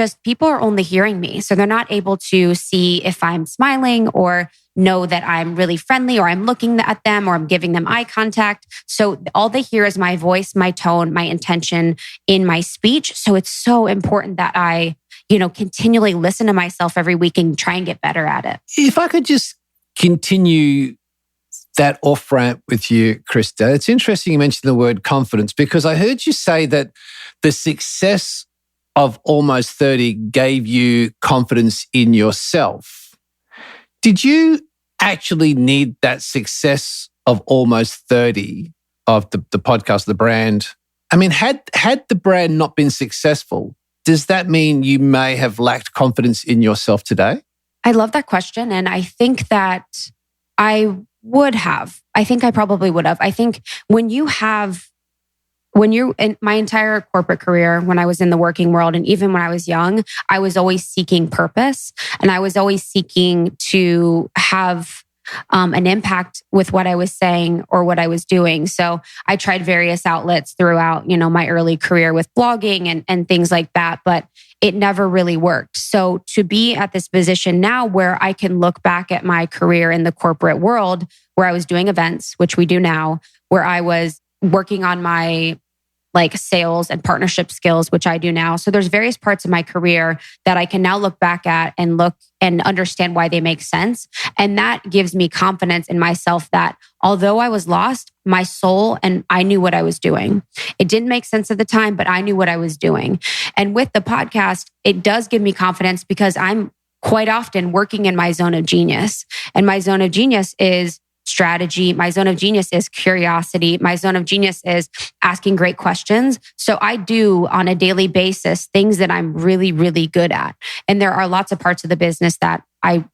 Speaker 1: are only hearing me. So they're not able to see if I'm smiling or know that I'm really friendly or I'm looking at them or I'm giving them eye contact. So all they hear is my voice, my tone, my intention in my speech. So it's so important that I, continually listen to myself every week and try and get better at it.
Speaker 4: If I could just continue that off ramp with you, Krista, it's interesting you mentioned the word confidence because I heard you say that the success of Almost 30 gave you confidence in yourself. Did you actually need that success of Almost 30 of the podcast, the brand? I mean, had the brand not been successful, does that mean you may have lacked confidence in yourself today?
Speaker 1: I love that question. And I think that I would have. I think I probably would have. I think when you're in my entire corporate career, when I was in the working world, and even when I was young, I was always seeking purpose and I was always seeking to have an impact with what I was saying or what I was doing. So I tried various outlets throughout, my early career with blogging and things like that, but it never really worked. So to be at this position now where I can look back at my career in the corporate world, where I was doing events, which we do now, where I was working on my sales and partnership skills, which I do now. So there's various parts of my career that I can now look back at and look and understand why they make sense. And that gives me confidence in myself that although I was lost, my soul and I knew what I was doing. It didn't make sense at the time, but I knew what I was doing. And with the podcast, it does give me confidence because I'm quite often working in my zone of genius. And my zone of genius is strategy. My zone of genius is curiosity. My zone of genius is asking great questions. So I do on a daily basis things that I'm really, really good at. And there are lots of parts of the business that I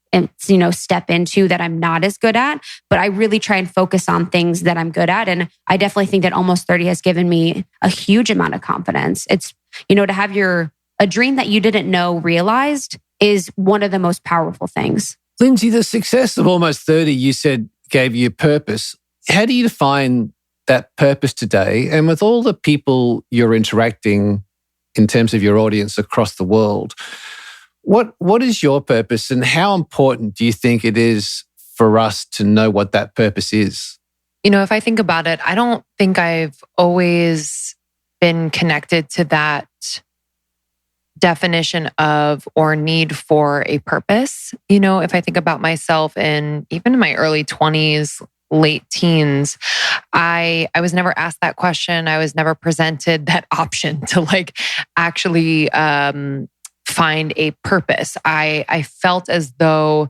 Speaker 1: step into that I'm not as good at, but I really try and focus on things that I'm good at. And I definitely think that Almost 30 has given me a huge amount of confidence. It's, to have a dream that you didn't know realized is one of the most powerful things.
Speaker 4: Lindsey, the success of Almost 30, you said, gave you purpose. How do you define that purpose today? And with all the people you're interacting in terms of your audience across the world, what is your purpose and how important do you think it is for us to know what that purpose is?
Speaker 3: If I think about it, I don't think I've always been connected to that definition of or need for a purpose. If I think about myself even in my early 20s, late teens, I was never asked that question. I was never presented that option to actually find a purpose. I felt as though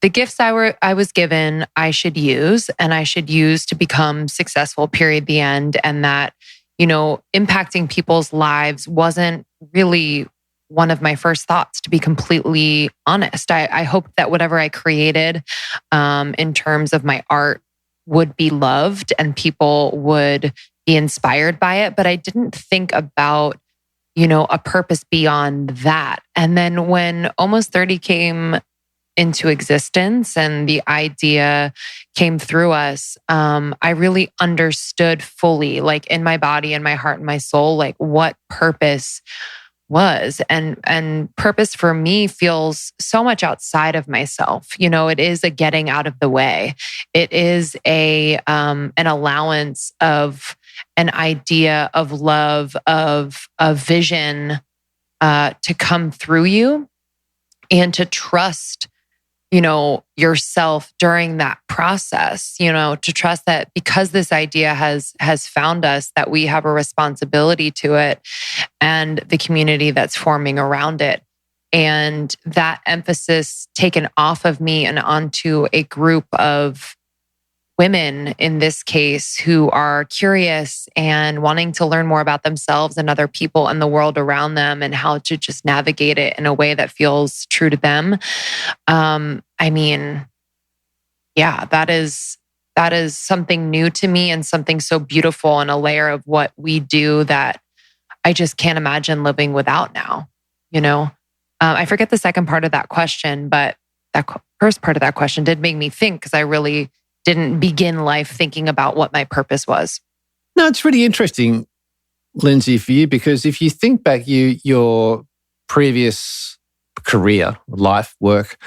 Speaker 3: the gifts I was given, I should use to become successful, period, the end. And that, impacting people's lives wasn't really one of my first thoughts, to be completely honest. I hoped that whatever I created in terms of my art would be loved and people would be inspired by it. But I didn't think about, a purpose beyond that. And then when Almost 30 came into existence and the idea came through us, I really understood fully, in my body and my heart and my soul, what purpose was. And purpose for me feels so much outside of myself. It is a getting out of the way. It is an allowance of an idea of love, of a vision to come through you and to trust yourself during that process, to trust that because this idea has found us, that we have a responsibility to it and the community that's forming around it. And that emphasis taken off of me and onto a group of women in this case who are curious and wanting to learn more about themselves and other people and the world around them and how to just navigate it in a way that feels true to them. I mean, yeah, that is something new to me and something so beautiful and a layer of what we do that I just can't imagine living without now, you know? I forget the second part of that question, but that first part of that question did make me think because I really didn't begin life thinking about what my purpose was.
Speaker 4: No, it's really interesting, Lindsey, for you, because if you think back, your previous career, life, work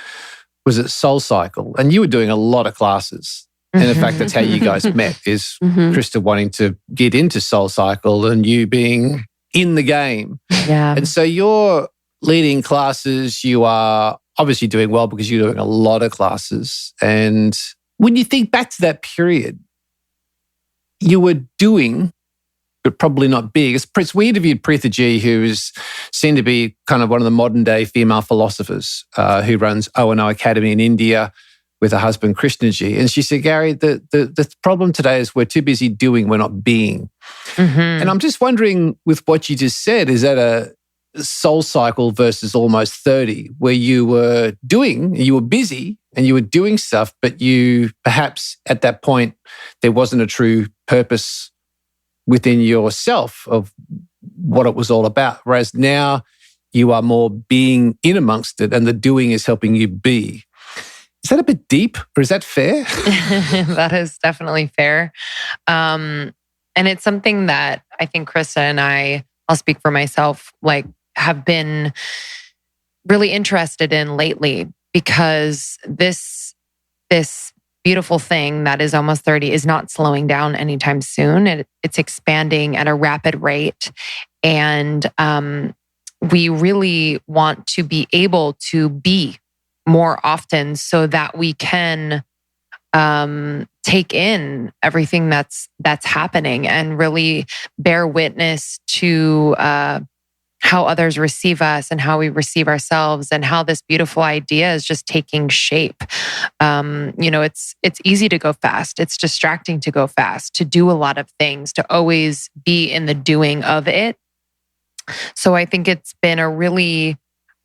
Speaker 4: was at Soul Cycle, and you were doing a lot of classes. And in fact, that's how you guys met, is Krista wanting to get into Soul Cycle and you being in the game.
Speaker 3: Yeah.
Speaker 4: And so you're leading classes, you are obviously doing well because you're doing a lot of classes. And when you think back to that period, you were doing, but probably not big. We interviewed Preetha G, who is seen to be kind of one of the modern day female philosophers, who runs O&O Academy in India with her husband, Krishna G. And she said, Gary, the problem today is we're too busy doing, we're not being. And I'm just wondering, with what you just said, is that a Soul Cycle versus Almost 30, where you were doing, you were busy and you were doing stuff, but you perhaps at that point, there wasn't a true purpose within yourself of what it was all about. Whereas now you are more being in amongst it and the doing is helping you be. Is that a bit deep or is that fair?
Speaker 3: That is definitely fair. And it's something that I think Krista and I'll speak for myself, like have been really interested in lately, because this beautiful thing that is Almost 30 is not slowing down anytime soon. It's expanding at a rapid rate. And we really want to be able to be more often so that we can take in everything that's happening and really bear witness to how others receive us and how we receive ourselves and how this beautiful idea is just taking shape. It's easy to go fast. It's distracting to go fast, to do a lot of things, to always be in the doing of it. So I think it's been a really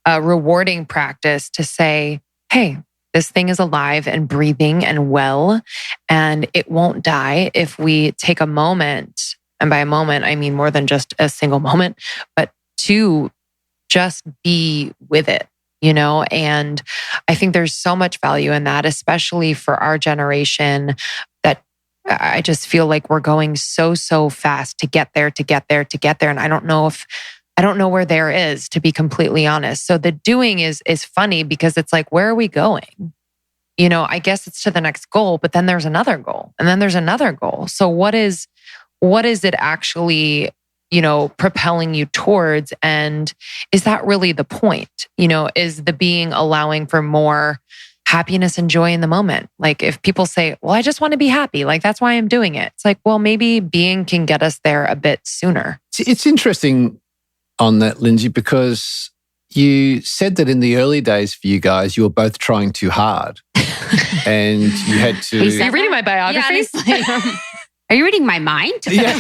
Speaker 3: rewarding practice to say, hey, this thing is alive and breathing and well, and it won't die if we take a moment. And by a moment, I mean more than just a single moment, but to just be with it, And I think there's so much value in that, especially for our generation, that I just feel like we're going so fast to get there. And I don't know where there is, to be completely honest. So the doing is funny because it's like, where are we going? I guess it's to the next goal, but then there's another goal and then there's another goal. So what is it actually, propelling you towards? And is that really the point? Is the being allowing for more happiness and joy in the moment? Like if people say, well, I just want to be happy, like that's why I'm doing it. It's like, well, maybe being can get us there a bit sooner.
Speaker 4: It's interesting on that, Lindsey, because you said that in the early days for you guys, you were both trying too hard and you had to...
Speaker 3: Are you reading my biography?
Speaker 1: Yeah, are you reading my mind?
Speaker 4: Yeah.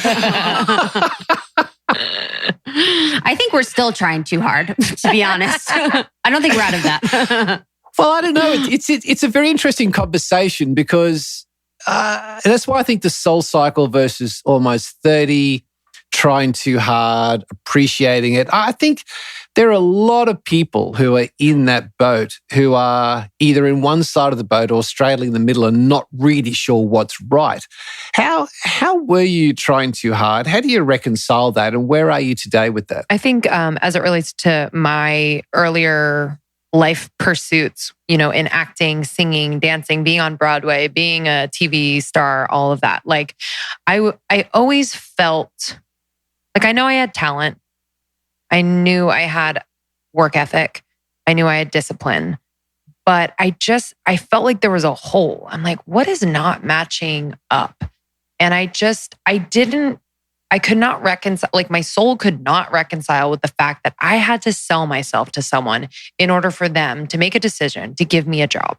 Speaker 1: I think we're still trying too hard, to be honest. I don't think we're out of that.
Speaker 4: Well, I don't know. It's a very interesting conversation because that's why I think the Soul Cycle versus Almost 30, trying too hard, appreciating it. I think there are a lot of people who are in that boat who are either in one side of the boat or straddling the middle and not really sure what's right. How were you trying too hard? How do you reconcile that? And where are you today with that?
Speaker 3: I think as it relates to my earlier life pursuits, in acting, singing, dancing, being on Broadway, being a TV star, all of that. Like I always felt like I know I had talent. I knew I had work ethic. I knew I had discipline, but I felt like there was a hole. I'm like, what is not matching up? And I could not reconcile, like my soul could not reconcile with the fact that I had to sell myself to someone in order for them to make a decision to give me a job.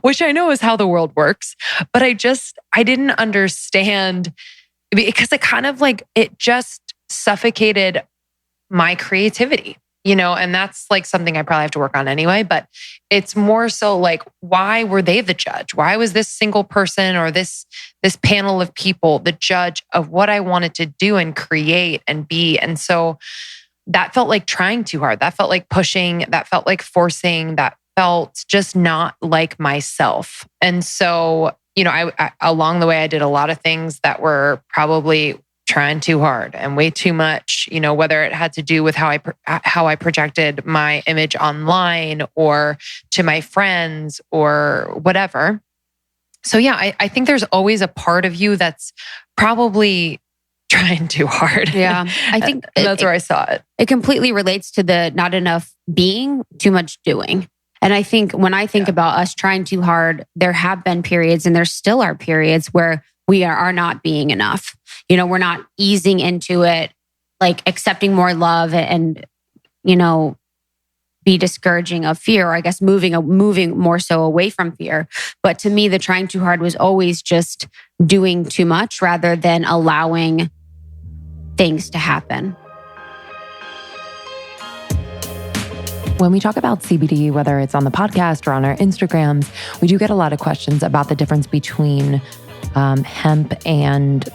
Speaker 3: which I know is how the world works. But I didn't understand, because it kind of like, it just suffocated my creativity, and that's like something I probably have to work on anyway. But it's more so like, why were they the judge? Why was this single person or this panel of people the judge of what I wanted to do and create and be? And so that felt like trying too hard. That felt like pushing. That felt like forcing. That felt just not like myself. And so, I along the way, I did a lot of things that were probably trying too hard and way too much, whether it had to do with how I projected my image online or to my friends or whatever. So yeah, I think there's always a part of you that's probably trying too hard.
Speaker 1: Yeah. I think
Speaker 3: that's where I saw it.
Speaker 1: It completely relates to the not enough being, too much doing. And I think when I think about us trying too hard, there have been periods, and there still are periods where we are not being enough. We're not easing into it, like accepting more love and be discouraging of fear, or I guess moving more so away from fear. But to me, the trying too hard was always just doing too much rather than allowing things to happen.
Speaker 3: When we talk about CBD, whether it's on the podcast or on our Instagrams, we do get a lot of questions about the difference between hemp and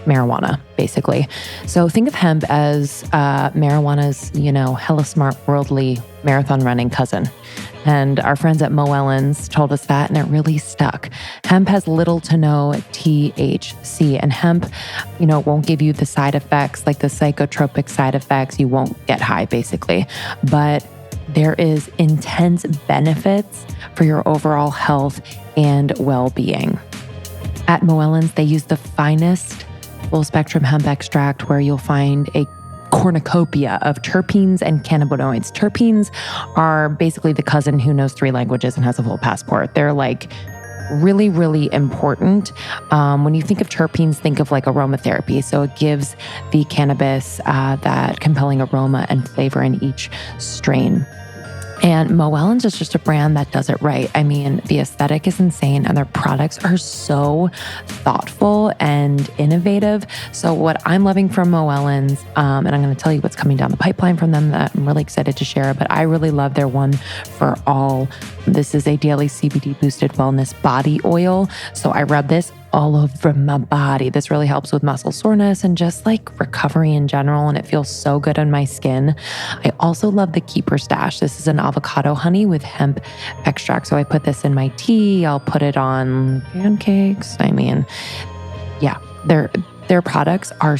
Speaker 3: marijuana, basically. So think of hemp as marijuana's, hella smart, worldly marathon running cousin. And our friends at Moellons told us that, and it really stuck. Hemp has little to no THC, and hemp, won't give you the side effects, like the psychotropic side effects. You won't get high, basically. But there is intense benefits for your overall health and well-being. At Moellons, they use the finest full-spectrum hemp extract, where you'll find a cornucopia of terpenes and cannabinoids. Terpenes are basically the cousin who knows 3 languages and has a full passport. They're like really, really important. When you think of terpenes, think of like aromatherapy. So it gives the cannabis that compelling aroma and flavor in each strain. And Moellons is just a brand that does it right. I mean, the aesthetic is insane, and their products are so thoughtful and innovative. So what I'm loving from Moellons, and I'm going to tell you what's coming down the pipeline from them that I'm really excited to share, but I really love their One for All. This is a daily CBD boosted wellness body oil. So I rub this all over my body. This really helps with muscle soreness and just like recovery in general, and it feels so good on my skin. I also love the Keeper Stash. This is an avocado honey with hemp extract. So I put this in my tea. I'll put it on pancakes. I mean, yeah, their products are,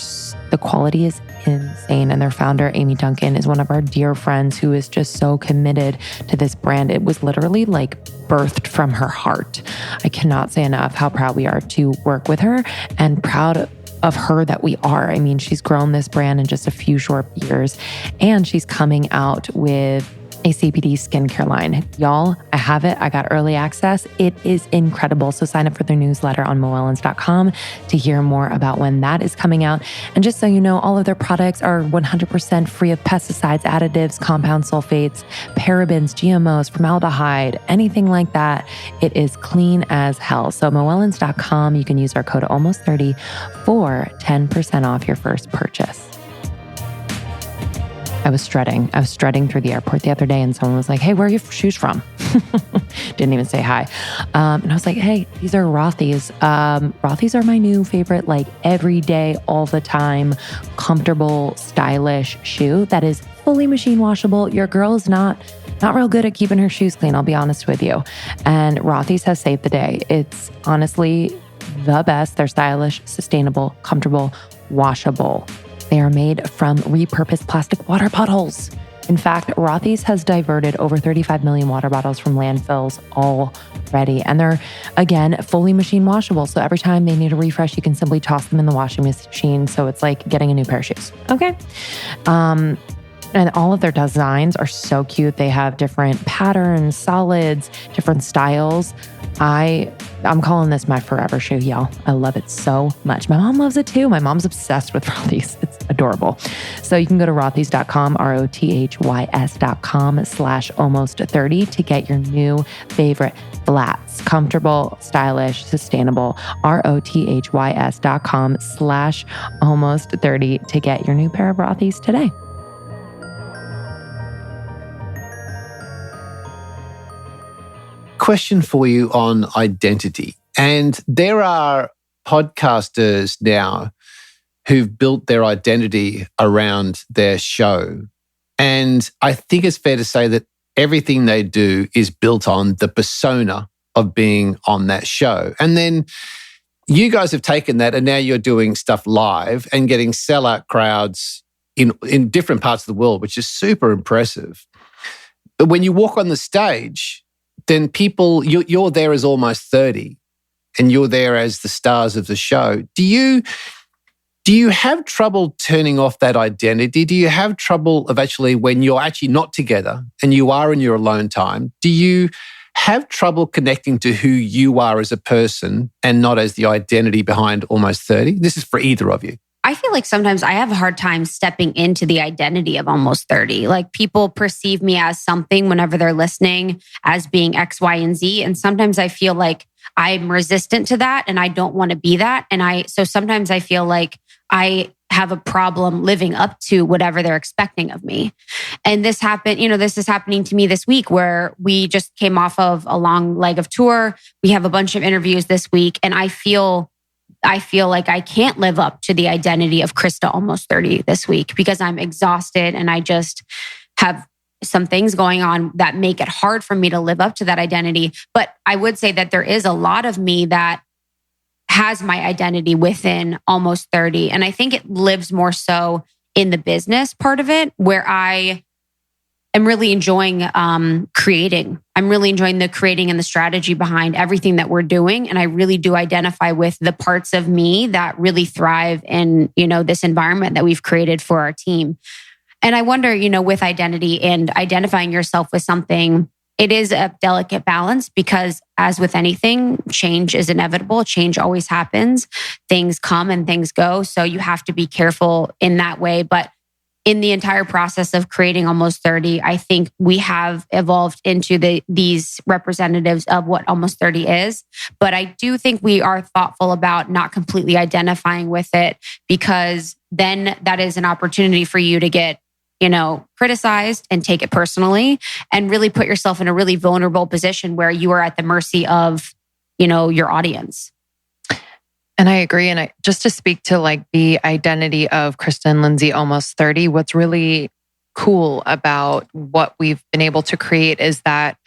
Speaker 3: the quality is insane. And their founder, Amy Duncan, is one of our dear friends who is just so committed to this brand. It was literally like birthed from her heart. I cannot say enough how proud we are to work with her, and proud of her that we are. I mean, she's grown this brand in just a few short years, and she's coming out with a CBD skincare line. Y'all, I have it. I got early access. It is incredible. So sign up for their newsletter on moellons.com to hear more about when that is coming out. And just so you know, all of their products are 100% free of pesticides, additives, compound sulfates, parabens, GMOs, formaldehyde, anything like that. It is clean as hell. So moellons.com, you can use our code almost30 for 10% off your first purchase. I was strutting through the airport the other day, and someone was like, "Hey, where are your shoes from?" Didn't even say hi. And I was like, "Hey, these are Rothy's. Rothy's are my new favorite, like everyday, all the time, comfortable, stylish shoe that is fully machine washable. Your girl is not real good at keeping her shoes clean, I'll be honest with you. And Rothy's has saved the day. It's honestly the best. They're stylish, sustainable, comfortable, washable. They are made from repurposed plastic water bottles. In fact, Rothy's has diverted over 35 million water bottles from landfills already. And they're, again, fully machine washable. So every time they need a refresh, you can simply toss them in the washing machine. So it's like getting a new pair of shoes. Okay. And all of their designs are so cute. They have different patterns, solids, different styles. I'm calling this my forever shoe, y'all. I love it so much. My mom loves it too. My mom's obsessed with Rothy's. It's adorable. So you can go to rothys.com, rothys.com/almost30 to get your new favorite flats. Comfortable, stylish, sustainable. rothys.com/almost30 to get your new pair of Rothy's today.
Speaker 4: Question for you on identity. And there are podcasters now who've built their identity around their show. And I think it's fair to say that everything they do is built on the persona of being on that show. And then you guys have taken that and now you're doing stuff live and getting sellout crowds in different parts of the world, which is super impressive. But when you walk on the stage, then people, you're there as almost 30 and you're there as the stars of the show. Do you have trouble turning off that identity? Do you have trouble of actually, when you're actually not together and you are in your alone time, do you have trouble connecting to who you are as a person and not as the identity behind almost 30? This is for either of you.
Speaker 1: I feel like sometimes I have a hard time stepping into the identity of almost 30. Like people perceive me as something whenever they're listening as being X, Y, and Z. And sometimes I feel like I'm resistant to that and I don't want to be that. So sometimes I feel like I have a problem living up to whatever they're expecting of me. And this happened, this is happening to me this week where we just came off of a long leg of tour. We have a bunch of interviews this week and I feel like I can't live up to the identity of Krista almost 30 this week because I'm exhausted and I just have some things going on that make it hard for me to live up to that identity. But I would say that there is a lot of me that has my identity within almost 30. And I think it lives more so in the business part of it where I am really enjoying creating. I'm really enjoying the creating and the strategy behind everything that we're doing. And I really do identify with the parts of me that really thrive in, this environment that we've created for our team. And I wonder, with identity and identifying yourself with something, it is a delicate balance because as with anything, change is inevitable. Change always happens. Things come and things go. So you have to be careful in that way. But in the entire process of creating almost 30, I think we have evolved into these representatives of what almost 30 is. But I do think we are thoughtful about not completely identifying with it because then that is an opportunity for you to get, criticized and take it personally and really put yourself in a really vulnerable position where you are at the mercy of, your audience.
Speaker 3: And I agree. And just to speak to like the identity of Krista and Lindsey almost 30, what's really cool about what we've been able to create is that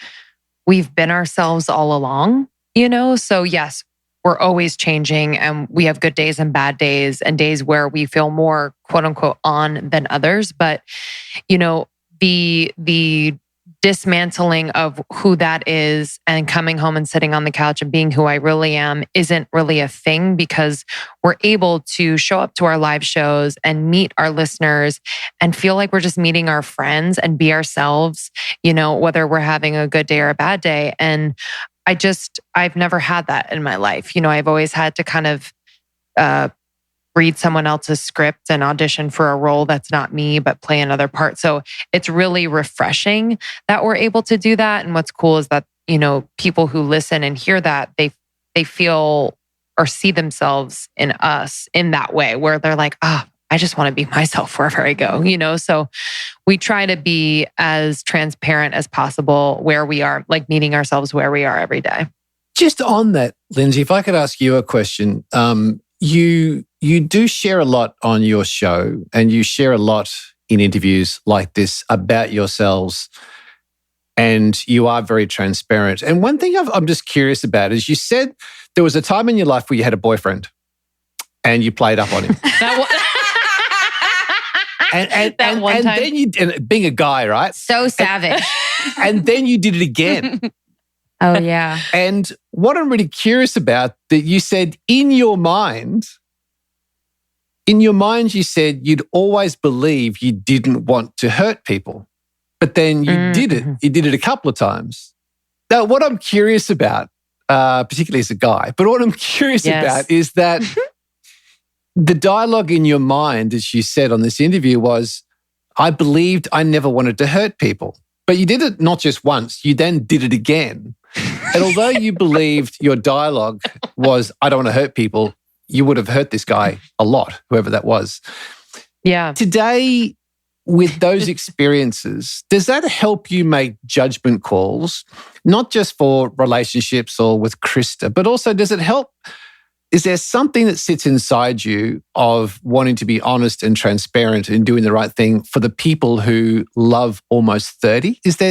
Speaker 3: we've been ourselves all along, So yes, we're always changing and we have good days and bad days and days where we feel more quote unquote on than others. But, the dismantling of who that is and coming home and sitting on the couch and being who I really am isn't really a thing because we're able to show up to our live shows and meet our listeners and feel like we're just meeting our friends and be ourselves, whether we're having a good day or a bad day. And I've never had that in my life. I've always had to kind of read someone else's script and audition for a role that's not me, but play another part. So it's really refreshing that we're able to do that. And what's cool is that, people who listen and hear that, they feel or see themselves in us in that way where they're like, I just want to be myself wherever I go, So we try to be as transparent as possible where we are, like meeting ourselves where we are every day.
Speaker 4: Just on that, Lindsey, if I could ask you a question. You do share a lot on your show and you share a lot in interviews like this about yourselves and you are very transparent. And one thing I'm just curious about is you said there was a time in your life where you had a boyfriend and you played up on him. and then you, and being a guy, right?
Speaker 1: So savage.
Speaker 4: And then you did it again.
Speaker 1: Oh, yeah.
Speaker 4: And what I'm really curious about, that you said in your mind, you said you'd always believe you didn't want to hurt people, but then you did it. You did it a couple of times. Now, what I'm curious about, particularly as a guy. But what I'm curious about is that the dialogue in your mind, as you said on this interview, was, I believed I never wanted to hurt people. But you did it not just once, you then did it again. And although you believed your dialogue was, I don't want to hurt people, you would have hurt this guy a lot, whoever that was.
Speaker 3: Yeah.
Speaker 4: Today, with those experiences, does that help you make judgment calls, not just for relationships or with Krista, but also does it help? Is there something that sits inside you of wanting to be honest and transparent and doing the right thing for the people who love almost 30? Does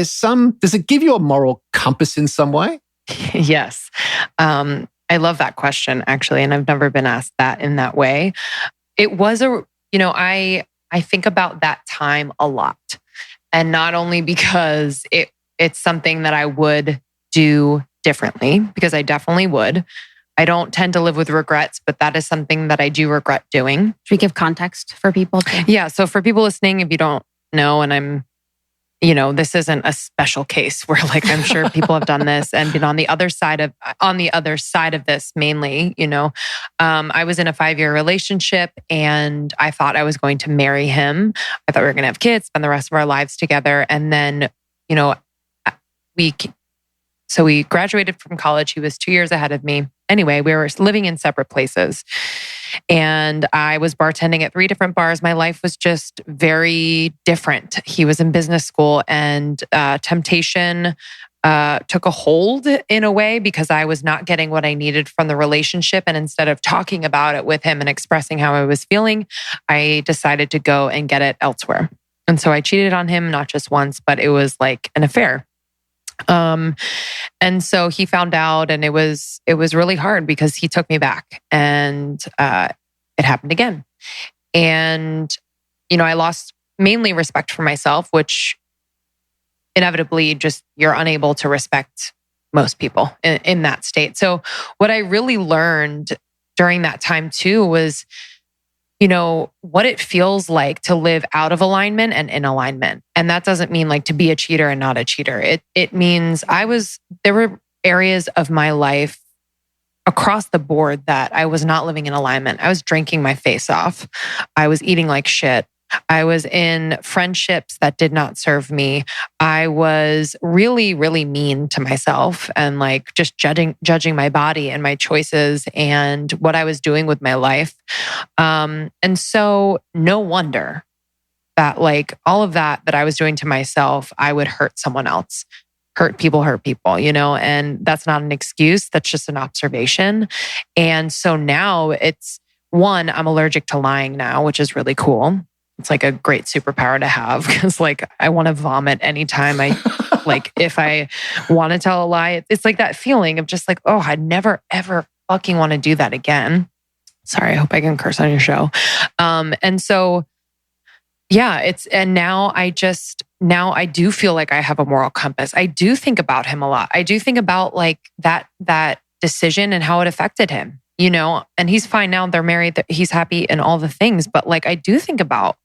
Speaker 4: it give you a moral compass in some way?
Speaker 3: Yes. I love that question, actually. And I've never been asked that in that way. It was I think about that time a lot. And not only because it's something that I would do differently, because I definitely would. I don't tend to live with regrets, but that is something that I do regret doing.
Speaker 2: Should we give context for people too?
Speaker 3: Yeah. So for people listening, if you don't know, and this isn't a special case where I'm sure people have done this and been on the other side of this mainly, I was in a 5-year relationship and I thought I was going to marry him. I thought we were going to have kids, spend the rest of our lives together. And then, we graduated from college. He was 2 years ahead of me. Anyway, we were living in separate places. And I was bartending at 3 different bars. My life was just very different. He was in business school, and temptation took a hold in a way because I was not getting what I needed from the relationship. And instead of talking about it with him and expressing how I was feeling, I decided to go and get it elsewhere. And so I cheated on him, not just once, but it was like an affair. And so he found out, and it was really hard because he took me back, and it happened again. And, I lost mainly respect for myself, which inevitably just you're unable to respect most people in that state. So what I really learned during that time too was, what it feels like to live out of alignment and in alignment. And that doesn't mean to be a cheater and not a cheater. It means there were areas of my life across the board that I was not living in alignment. I was drinking my face off. I was eating like shit. I was in friendships that did not serve me. I was really, really mean to myself and just judging my body and my choices and what I was doing with my life. And so no wonder that all of that I was doing to myself, I would hurt someone else. Hurt people, and that's not an excuse. That's just an observation. And so now it's I'm allergic to lying now, which is really cool. It's a great superpower to have because I want to vomit anytime if I want to tell a lie. It's that feeling of just I'd never, ever fucking want to do that again. Sorry, I hope I can curse on your show. And so, yeah, now I do feel like I have a moral compass. I do think about him a lot. I do think about that decision and how it affected him, and he's fine now. They're married. He's happy and all the things. But I do think about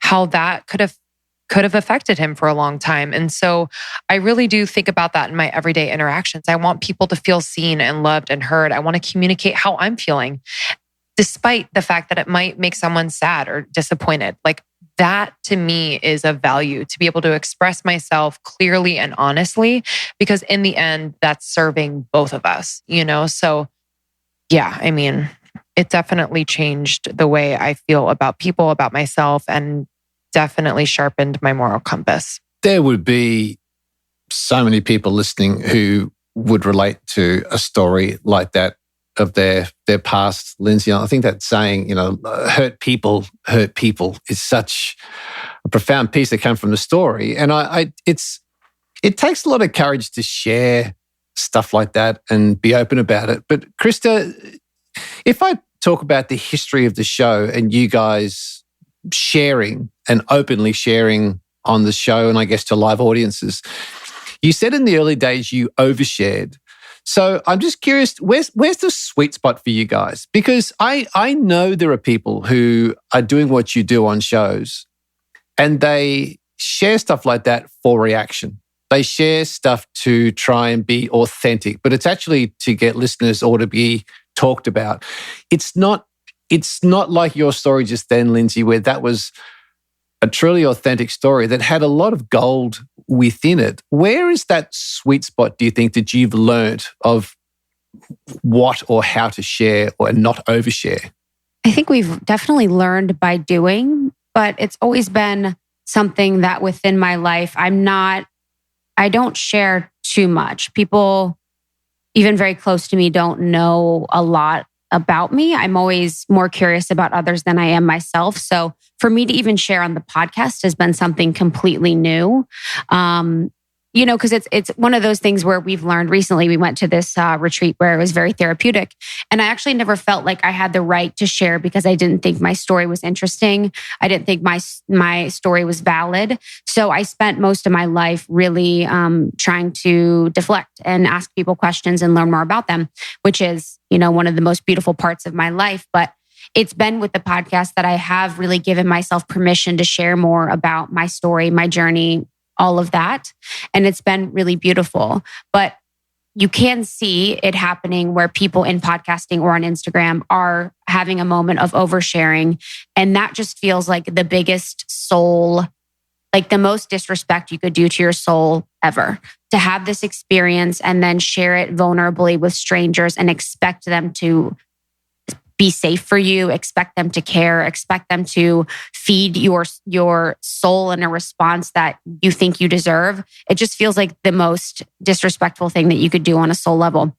Speaker 3: how that could have affected him for a long time. And so I really do think about that in my everyday interactions. I want people to feel seen and loved and heard. I want to communicate how I'm feeling, despite the fact that it might make someone sad or disappointed. That to me is of value, to be able to express myself clearly and honestly, because in the end, that's serving both of us, So yeah, it definitely changed the way I feel about people, about myself, and definitely sharpened my moral compass.
Speaker 4: There would be so many people listening who would relate to a story like that of their past, Lindsey. I think that saying, hurt people is such a profound piece that came from the story. And it takes a lot of courage to share stuff like that and be open about it. But Krista, if I talk about the history of the show and you guys sharing and openly sharing on the show and I guess to live audiences, you said in the early days you overshared. So I'm just curious, where's the sweet spot for you guys? Because I know there are people who are doing what you do on shows and they share stuff like that for reaction. they share stuff to try and be authentic, but it's actually to get listeners or to be talked about. It's not like your story just then, Lindsey, where that was a truly authentic story that had a lot of gold within it. Where is that sweet spot, do you think, that you've learned of what or how to share or not overshare?
Speaker 1: I think we've definitely learned by doing, but it's always been something that within my life, I don't share too much. People, even very close to me, don't know a lot about me. I'm always more curious about others than I am myself. So for me to even share on the podcast has been something completely new. Because it's one of those things where we've learned recently. We went to this retreat where it was very therapeutic. And I actually never felt like I had the right to share because I didn't think my story was interesting. I didn't think my story was valid. So I spent most of my life really trying to deflect and ask people questions and learn more about them, which is, one of the most beautiful parts of my life. But it's been with the podcast that I have really given myself permission to share more about my story, my journey, all of that. And it's been really beautiful. But you can see it happening where people in podcasting or on Instagram are having a moment of oversharing. And that just feels like the biggest soul, like the most disrespect you could do to your soul ever. To have this experience and then share it vulnerably with strangers and expect them to be safe for you, expect them to care, expect them to feed your soul in a response that you think you deserve. It just feels like the most disrespectful thing that you could do on a soul level.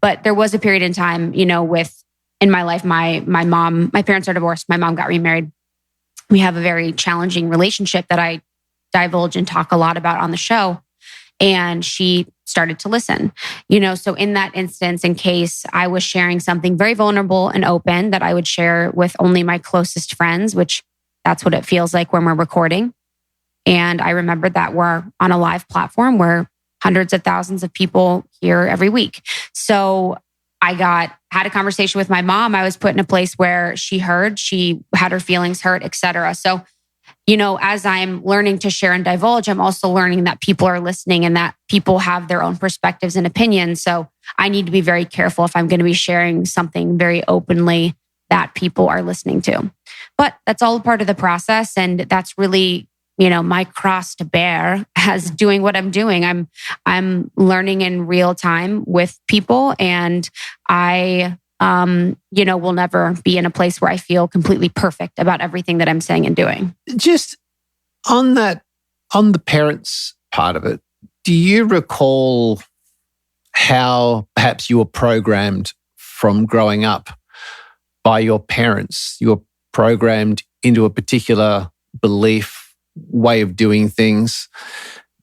Speaker 1: But there was a period in time, in my life, my parents are divorced. My mom got remarried. We have a very challenging relationship that I divulge and talk a lot about on the show. And she started to listen, so in that instance, in case I was sharing something very vulnerable and open that I would share with only my closest friends, which that's what it feels like when we're recording. And I remembered that we're on a live platform where hundreds of thousands of people hear every week. So I had a conversation with my mom. I was put in a place where she had her feelings hurt, etc. So as I'm learning to share and divulge, I'm also learning that people are listening and that people have their own perspectives and opinions. So I need to be very careful if I'm going to be sharing something very openly that people are listening to. But that's all a part of the process. And that's really, my cross to bear as doing what I'm doing. I'm learning in real time with people, and I will never be in a place where I feel completely perfect about everything that I'm saying and doing.
Speaker 4: Just on the parents part of it, do you recall how perhaps you were programmed from growing up by your parents? You were programmed into a particular belief, way of doing things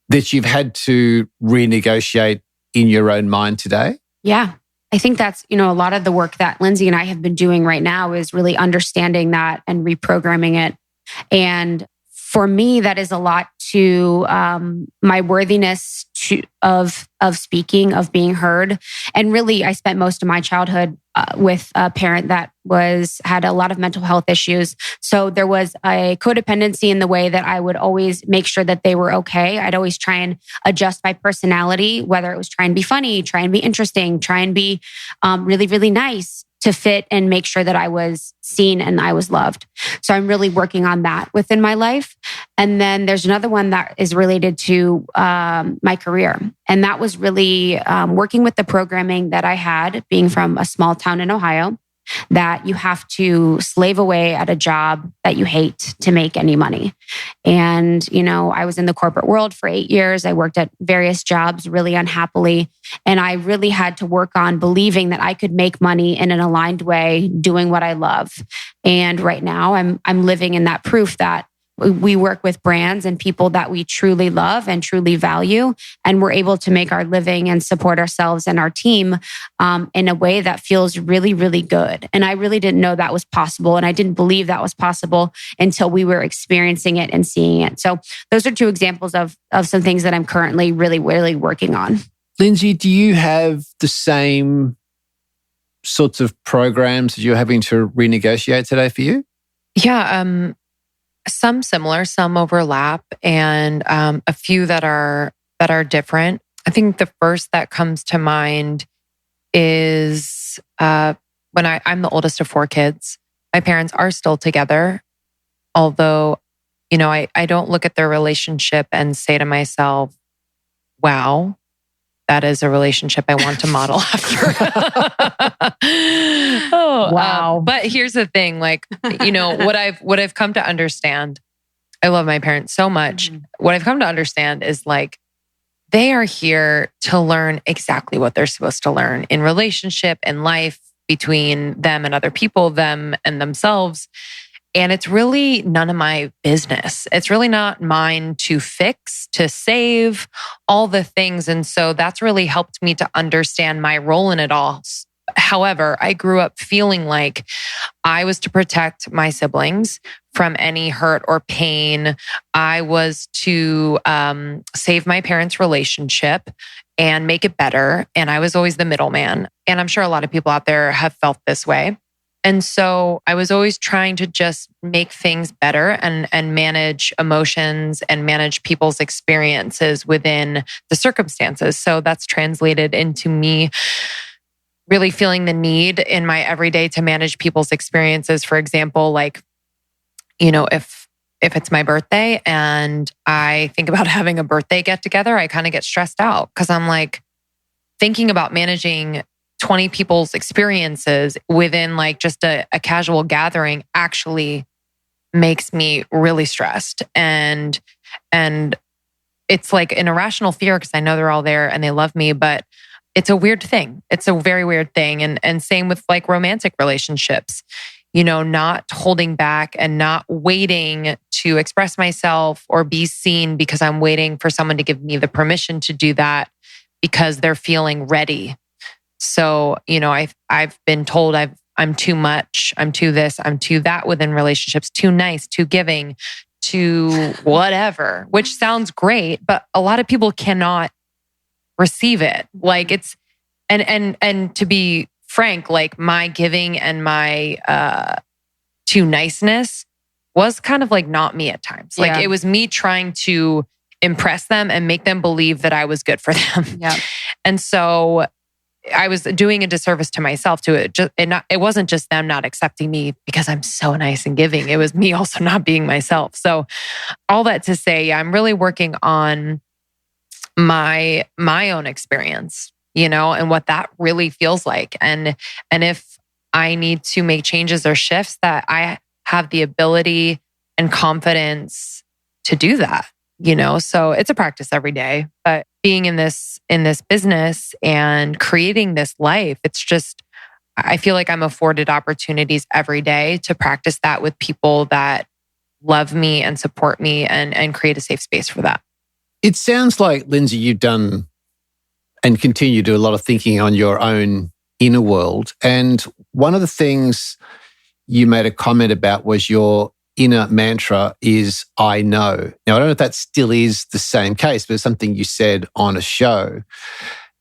Speaker 4: that you've had to renegotiate in your own mind today?
Speaker 1: Yeah. I think that's, a lot of the work that Lindsey and I have been doing right now is really understanding that and reprogramming it. And for me, that is a lot to my worthiness of speaking, of being heard. And really, I spent most of my childhood with a parent that had a lot of mental health issues. So there was a codependency in the way that I would always make sure that they were okay. I'd always try and adjust my personality, whether it was try and be funny, try and be interesting, try and be really, really nice to fit and make sure that I was seen and I was loved. So I'm really working on that within my life. And then there's another one that is related to my career. And that was really working with the programming that I had, being from a small town in Ohio, that you have to slave away at a job that you hate to make any money. And, I was in the corporate world for 8 years. I worked at various jobs really unhappily. And I really had to work on believing that I could make money in an aligned way, doing what I love. And right now I'm living in that proof that we work with brands and people that we truly love and truly value. And we're able to make our living and support ourselves and our team in a way that feels really, really good. And I really didn't know that was possible. And I didn't believe that was possible until we were experiencing it and seeing it. So those are two examples of some things that I'm currently really, really working on.
Speaker 4: Lindsey, do you have the same sorts of programs that you're having to renegotiate today for you?
Speaker 3: Yeah, some similar, some overlap, and a few that are that are different. I think the first that comes to mind is when I'm the oldest of 4 kids. My parents are still together, although, I don't look at their relationship and say to myself, wow, that is a relationship I want to model after.
Speaker 2: Wow.
Speaker 3: But here's the thing, what I've come to understand, I love my parents so much. Mm-hmm. What I've come to understand is they are here to learn exactly what they're supposed to learn in relationship and life between them and other people, them and themselves. And it's really none of my business. It's really not mine to fix, to save, all the things. And so that's really helped me to understand my role in it all. However, I grew up feeling like I was to protect my siblings from any hurt or pain. I was to save my parents' relationship and make it better. And I was always the middleman. And I'm sure a lot of people out there have felt this way. And so I was always trying to just make things better and manage emotions and manage people's experiences within the circumstances. So that's translated into me really feeling the need in my everyday to manage people's experiences. For example, if it's my birthday and I think about having a birthday get together, I kind of get stressed out because I'm thinking about managing 20 people's experiences within just a casual gathering actually makes me really stressed. And it's an irrational fear because I know they're all there and they love me, but it's a weird thing. It's a very weird thing. And same with romantic relationships, not holding back and not waiting to express myself or be seen because I'm waiting for someone to give me the permission to do that because they're feeling ready. So, I've been told I'm too much, I'm too this, I'm too that within relationships, too nice, too giving, too whatever, which sounds great, but a lot of people cannot receive it. It's, and to be frank, my giving and my too niceness was kind of not me at times. It was me trying to impress them and make them believe that I was good for them.
Speaker 2: Yeah.
Speaker 3: And so I was doing a disservice to myself to it. It wasn't just them not accepting me because I'm so nice and giving. It was me also not being myself. So all that to say, I'm really working on my own experience, and what that really feels like. And if I need to make changes or shifts, that I have the ability and confidence to do that. So it's a practice every day, but being in this business and creating this life, it's just, I feel like I'm afforded opportunities every day to practice that with people that love me and support me and create a safe space for that.
Speaker 4: It sounds like, Lindsey, you've done and continue to do a lot of thinking on your own inner world. And one of the things you made a comment about was your inner mantra is, I know. Now, I don't know if that still is the same case, but it's something you said on a show.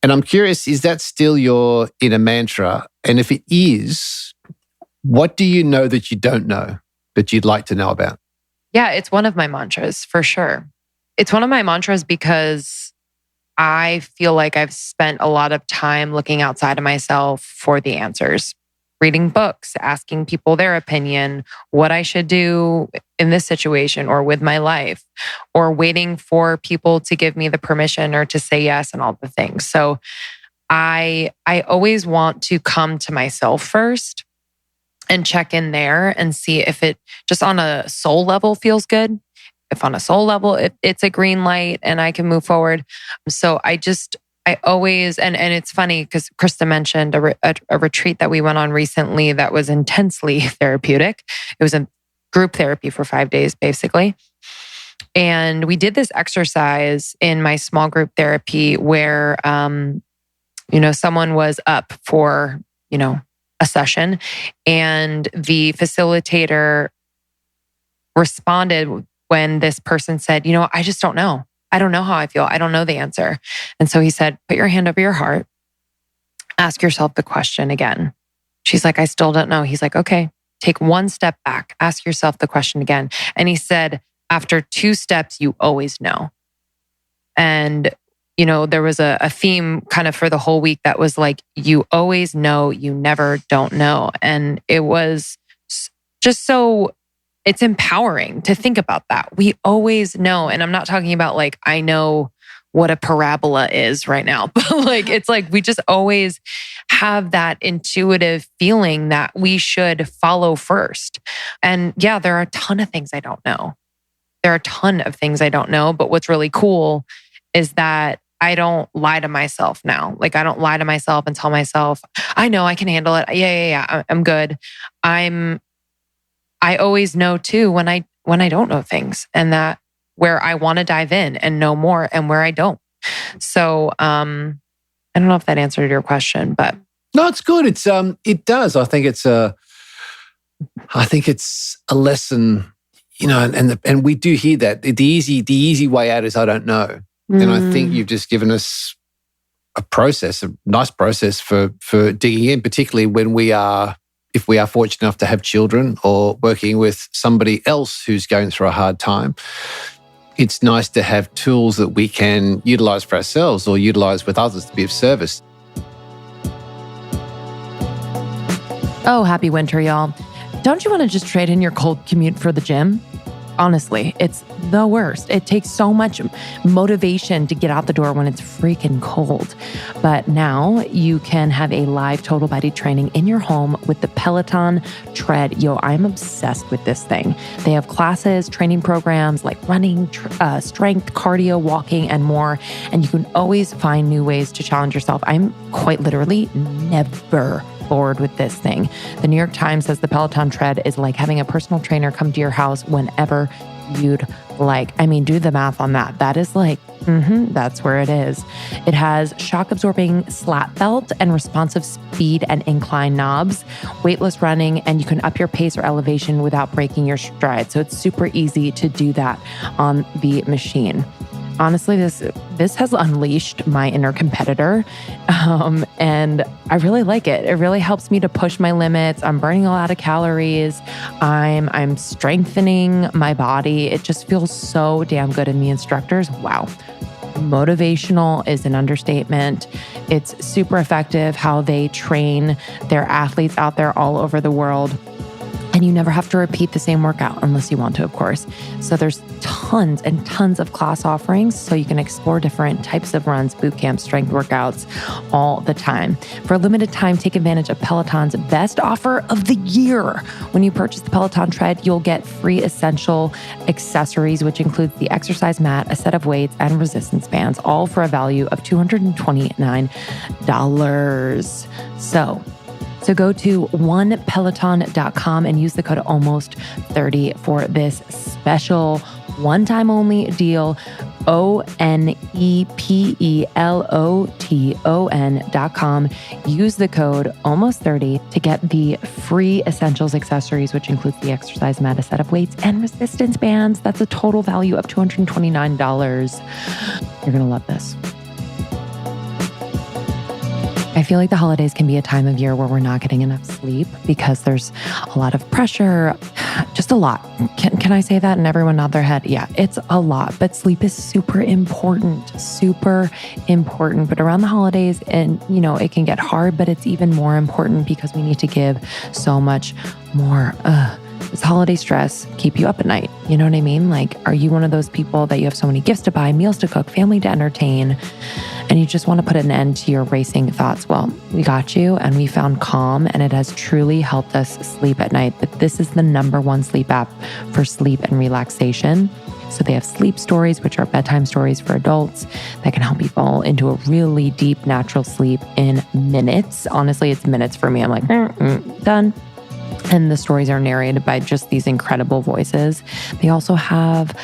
Speaker 4: And I'm curious, is that still your inner mantra? And if it is, what do you know that you don't know that you'd like to know about?
Speaker 3: Yeah, it's one of my mantras for sure. It's one of my mantras because I feel like I've spent a lot of time looking outside of myself for the answers. Reading books, asking people their opinion, what I should do in this situation or with my life, or waiting for people to give me the permission or to say yes and all the things. So I always want to come to myself first and check in there and see if it just on a soul level feels good. If on a soul level, it's a green light and I can move forward. So I always, and it's funny because Krista mentioned a retreat that we went on recently that was intensely therapeutic. It was a group therapy for 5 days, basically. And we did this exercise in my small group therapy where, someone was up for, a session and the facilitator responded when this person said, I just don't know. I don't know how I feel. I don't know the answer. And so he said, put your hand over your heart. Ask yourself the question again. She's like, I still don't know. He's like, okay, take one step back. Ask yourself the question again. And he said, after 2 steps, you always know. And there was a theme kind of for the whole week that was like, you always know, you never don't know. And it was just so, it's empowering to think about that. We always know. And I'm not talking about like, I know what a parabola is right now, but like, it's like, we just always have that intuitive feeling that we should follow first. And yeah, there are a ton of things I don't know. But what's really cool is that I don't lie to myself now. Like I don't lie to myself and tell myself, I know I can handle it. Yeah. I'm good. I always know too when I don't know things, and that where I want to dive in and know more and where I don't. So I don't know if that answered your question, but
Speaker 4: no, it's good. It does. I think it's a lesson, and we do hear that the easy way out is I don't know. And I think you've just given us a nice process for digging in, particularly if we are fortunate enough to have children or working with somebody else who's going through a hard time. It's nice to have tools that we can utilize for ourselves or utilize with others to be of service.
Speaker 3: Oh, happy winter, y'all. Don't you want to just trade in your cold commute for the gym? Honestly, it's the worst. It takes so much motivation to get out the door when it's freaking cold. But now you can have a live total body training in your home with the Peloton Tread. Yo, I'm obsessed with this thing. They have classes, training programs like running, strength, cardio, walking, and more. And you can always find new ways to challenge yourself. I'm quite literally never bored with this thing. The New York Times says the Peloton Tread is like having a personal trainer come to your house whenever you'd like. I mean, do the math on that. That is like, that's where it is. It has shock-absorbing slat belt and responsive speed and incline knobs, weightless running, and you can up your pace or elevation without breaking your stride. So it's super easy to do that on the machine. Honestly, this has unleashed my inner competitor, and I really like it. It really helps me to push my limits. I'm burning a lot of calories. I'm strengthening my body. It just feels so damn good. And the instructors, wow. Motivational is an understatement. It's super effective how they train their athletes out there all over the world. And you never have to repeat the same workout unless you want to, of course. So there's tons and tons of class offerings so you can explore different types of runs, boot camps, strength workouts all the time. For a limited time, take advantage of Peloton's best offer of the year. When you purchase the Peloton Tread, you'll get free essential accessories, which includes the exercise mat, a set of weights, and resistance bands, all for a value of $229. So go to onepeloton.com and use the code almost30 for this special one-time only deal. onepeloton.com. Use the code almost30 to get the free essentials accessories, which includes the exercise mat, a set of weights, and resistance bands. That's a total value of $229. You're going to love this. I feel like the holidays can be a time of year where we're not getting enough sleep because there's a lot of pressure, just a lot. Can I say that? And everyone nod their head. Yeah, it's a lot, but sleep is super important. But around the holidays, and it can get hard, but it's even more important because we need to give so much more. Does holiday stress keep you up at night? You know what I mean? Like, are you one of those people that you have so many gifts to buy, meals to cook, family to entertain, and you just want to put an end to your racing thoughts? Well, we got you, and we found Calm, and it has truly helped us sleep at night. But this is the #1 sleep app for sleep and relaxation. So they have sleep stories, which are bedtime stories for adults that can help you fall into a really deep, natural sleep in minutes. Honestly, it's minutes for me. I'm like, done. And the stories are narrated by just these incredible voices. They also have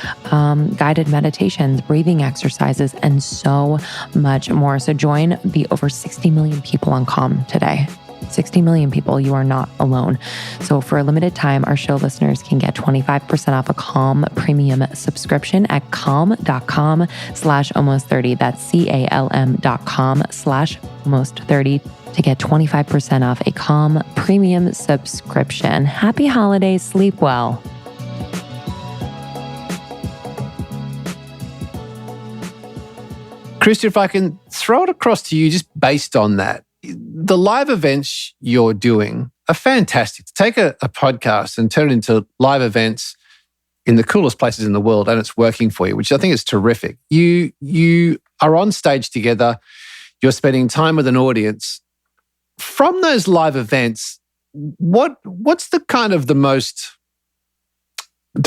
Speaker 3: guided meditations, breathing exercises, and so much more. So join the over 60 million people on Calm today. 60 million people, you are not alone. So for a limited time, our show listeners can get 25% off a Calm premium subscription at calm.com/almost30. That's CALM.com/almost30 to get 25% off a Calm premium subscription. Happy holidays, sleep well.
Speaker 4: Krista, if I can throw it across to you just based on that, the live events you're doing are fantastic. To take a podcast and turn it into live events in the coolest places in the world, and it's working for you, which I think is terrific. You are on stage together. You're spending time with an audience. From those live events, what's the kind of the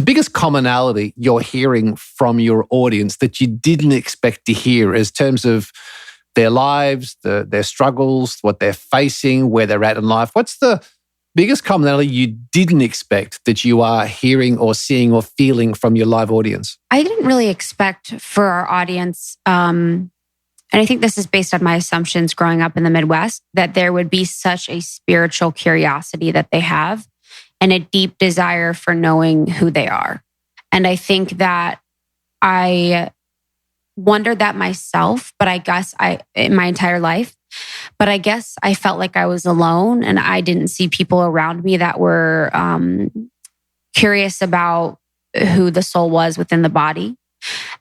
Speaker 4: biggest commonality you're hearing from your audience that you didn't expect to hear as terms of their lives, their struggles, what they're facing, where they're at in life? What's the biggest commonality you didn't expect that you are hearing or seeing or feeling from your live audience?
Speaker 1: I didn't really expect for our audience, and I think this is based on my assumptions growing up in the Midwest, that there would be such a spiritual curiosity that they have and a deep desire for knowing who they are. And I think that I wondered that myself, but I guess in my entire life, but I guess I felt like I was alone and I didn't see people around me that were curious about who the soul was within the body.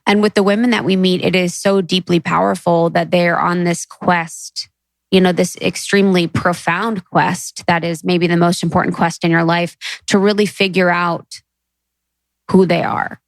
Speaker 1: And with the women that we meet, it is so deeply powerful that they're on this quest, this extremely profound quest that is maybe the most important quest in your life to really figure out who they are.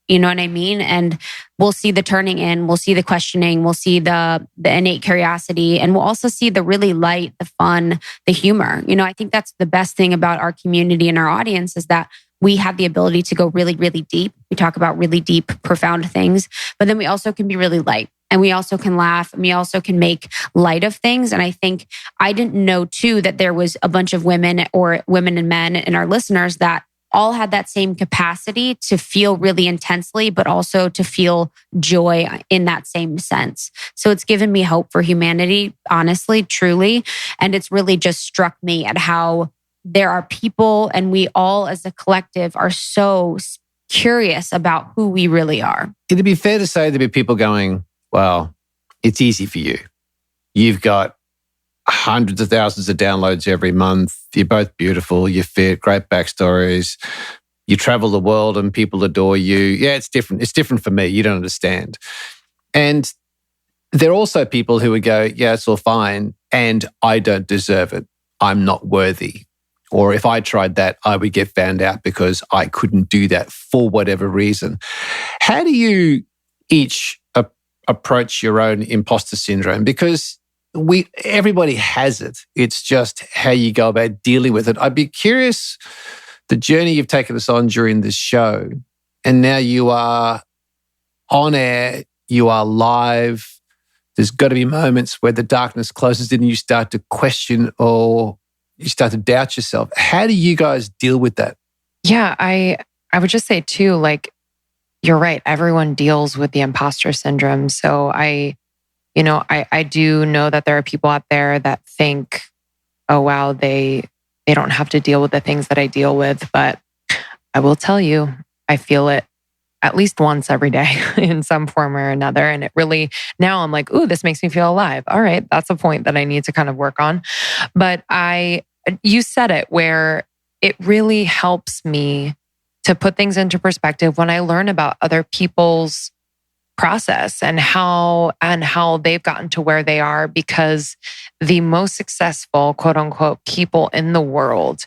Speaker 1: You know what I mean? And we'll see the turning in, we'll see the questioning, we'll see the innate curiosity, and we'll also see the really light, the fun, the humor. I think that's the best thing about our community and our audience is that we have the ability to go really, really deep. We talk about really deep, profound things, but then we also can be really light and we also can laugh and we also can make light of things. And I think I didn't know too that there was a bunch of women or women and men in our listeners that all had that same capacity to feel really intensely, but also to feel joy in that same sense. So it's given me hope for humanity, honestly, truly. And it's really just struck me at how there are people and we all as a collective are so curious about who we really are.
Speaker 4: It'd be fair to say there'd be people going, well, it's easy for you. You've got hundreds of thousands of downloads every month. You're both beautiful. You're fit, great backstories. You travel the world and people adore you. Yeah, it's different. It's different for me. You don't understand. And there are also people who would go, yeah, it's all fine. And I don't deserve it. I'm not worthy. Or if I tried that, I would get found out because I couldn't do that for whatever reason. How do you each approach your own imposter syndrome? Because everybody has it. It's just how you go about dealing with it. I'd be curious, the journey you've taken us on during this show, and now you are on air, you are live. There's got to be moments where the darkness closes in and you start to question or you start to doubt yourself. How do you guys deal with that?
Speaker 3: Yeah, I would just say too, like, you're right. Everyone deals with the imposter syndrome. So I do know that there are people out there that think, oh, wow, they don't have to deal with the things that I deal with. But I will tell you, I feel it at least once every day in some form or another. And it really, now I'm like, ooh, this makes me feel alive. All right, that's a point that I need to kind of work on. But you said it, where it really helps me to put things into perspective when I learn about other people's process and how they've gotten to where they are, because the most successful, quote unquote, people in the world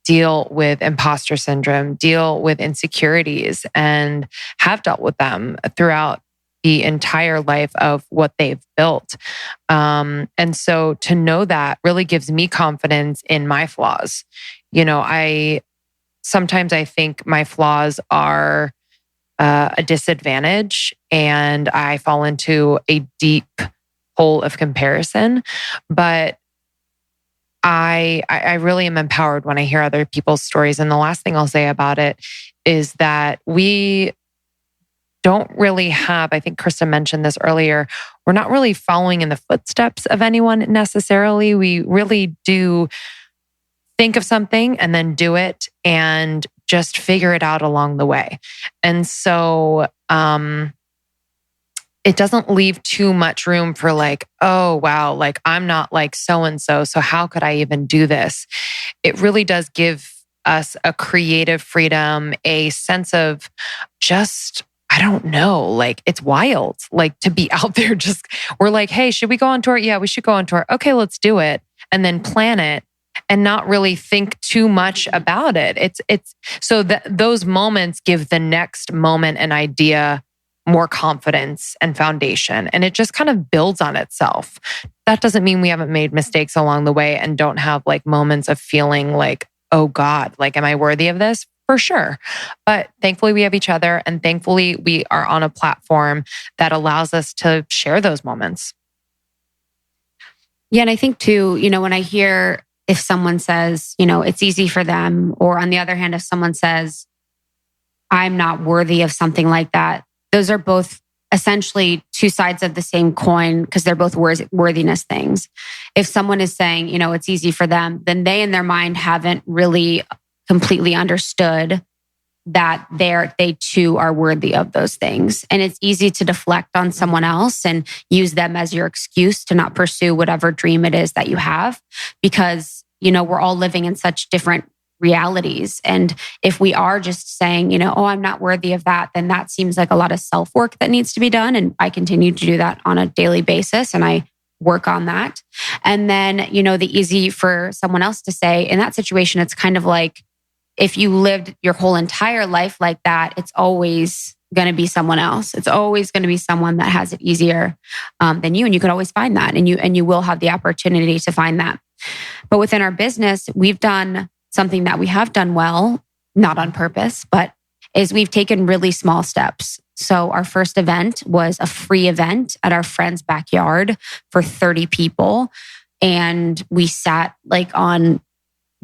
Speaker 3: deal with imposter syndrome, deal with insecurities, and have dealt with them throughout the entire life of what they've built. And so to know that really gives me confidence in my flaws. Sometimes I think my flaws are a disadvantage and I fall into a deep hole of comparison. But I really am empowered when I hear other people's stories. And the last thing I'll say about it is that we don't really have, I think Krista mentioned this earlier, we're not really following in the footsteps of anyone necessarily. We really do think of something and then do it and just figure it out along the way. And so it doesn't leave too much room for like, oh, wow, like I'm not like so-and-so, so how could I even do this? It really does give us a creative freedom, a sense of just, I don't know. Like, it's wild. Like, to be out there we're like, hey, should we go on tour? Yeah, we should go on tour. Okay, let's do it. And then plan it and not really think too much about it. It's so that those moments give the next moment an idea, more confidence and foundation. And it just kind of builds on itself. That doesn't mean we haven't made mistakes along the way and don't have like moments of feeling like, oh God, like, am I worthy of this? For sure. But thankfully we have each other, and thankfully we are on a platform that allows us to share those moments.
Speaker 1: Yeah. And I think too, when I hear if someone says, it's easy for them, or on the other hand, if someone says, I'm not worthy of something like that, those are both essentially two sides of the same coin, because they're both worthiness things. If someone is saying, it's easy for them, then they in their mind haven't really completely understood that they too are worthy of those things. And it's easy to deflect on someone else and use them as your excuse to not pursue whatever dream it is that you have, because, we're all living in such different realities. And if we are just saying, oh, I'm not worthy of that, then that seems like a lot of self-work that needs to be done. And I continue to do that on a daily basis. And I work on that. And then, the easy for someone else to say in that situation, it's kind of like, if you lived your whole entire life like that, it's always going to be someone else. It's always going to be someone that has it easier than you. And you can always find that. And you will have the opportunity to find that. But within our business, we've done something that we have done well, not on purpose, but is we've taken really small steps. So our first event was a free event at our friend's backyard for 30 people. And we sat like on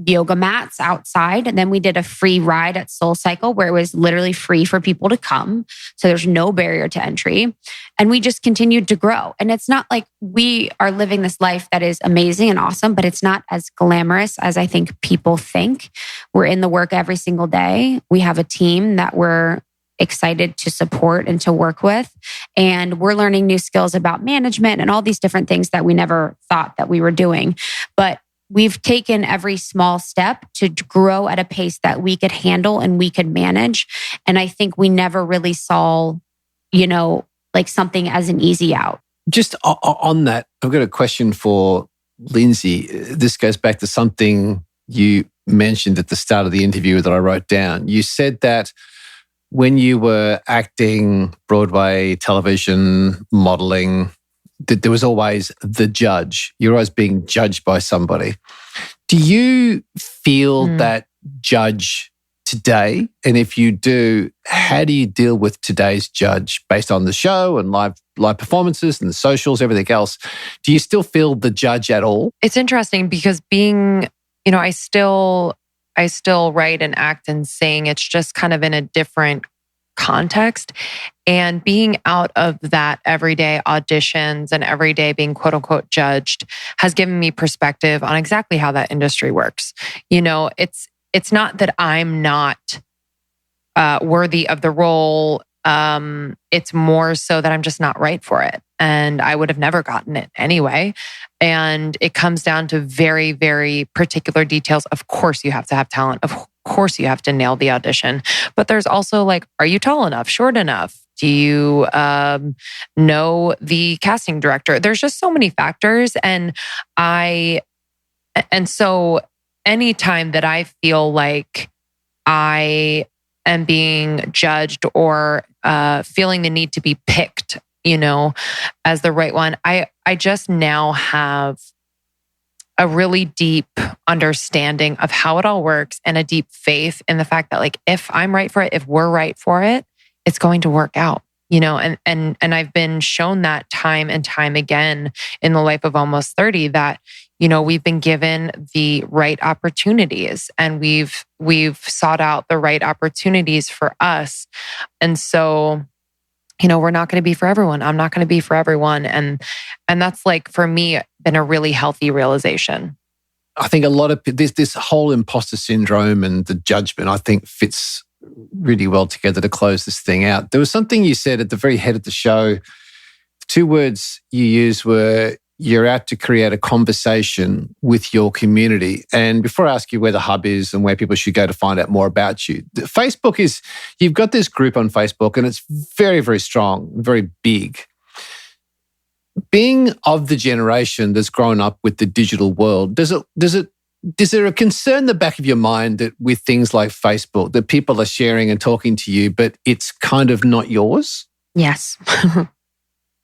Speaker 1: yoga mats outside. And then we did a free ride at SoulCycle where it was literally free for people to come. So there's no barrier to entry. And we just continued to grow. And it's not like we are living this life that is amazing and awesome, but it's not as glamorous as I think people think. We're in the work every single day. We have a team that we're excited to support and to work with. And we're learning new skills about management and all these different things that we never thought that we were doing. But we've taken every small step to grow at a pace that we could handle and we could manage. And I think we never really saw, like something as an easy out.
Speaker 4: Just on that, I've got a question for Lindsey. This goes back to something you mentioned at the start of the interview that I wrote down. You said that when you were acting, Broadway, television, modeling, that there was always the judge. You're always being judged by somebody. Do you feel that judge today? And if you do, how do you deal with today's judge based on the show and live performances and the socials, everything else? Do you still feel the judge at all?
Speaker 3: It's interesting because I still write and act and sing. It's just kind of in a different context. And being out of that everyday auditions and everyday being quote unquote judged has given me perspective on exactly how that industry works. It's not that I'm not worthy of the role. It's more so that I'm just not right for it. And I would have never gotten it anyway. And it comes down to very, very particular details. Of course, you have to have talent. Of course, you have to nail the audition. But there's also like, are you tall enough, short enough? Do you know the casting director? There's just so many factors. And so anytime that I feel like I am being judged or feeling the need to be picked, as the right one, I just now have a really deep understanding of how it all works and a deep faith in the fact that like, if I'm right for it, if we're right for it, it's going to work out, and I've been shown that time and time again in the life of almost 30 that, we've been given the right opportunities and we've sought out the right opportunities for us. And so, we're not going to be for everyone. I'm not going to be for everyone. And that's like, for me, been a really healthy realization.
Speaker 4: I think a lot of this whole imposter syndrome and the judgment, I think fits really well together to close this thing out. There was something you said at the very head of the show. The two words you used were, you're out to create a conversation with your community. And before I ask you where the hub is and where people should go to find out more about you, Facebook is, you've got this group on Facebook and it's very, very strong, very big. Being of the generation that's grown up with the digital world, is there a concern in the back of your mind that with things like Facebook, that people are sharing and talking to you, but it's kind of not yours?
Speaker 1: Yes.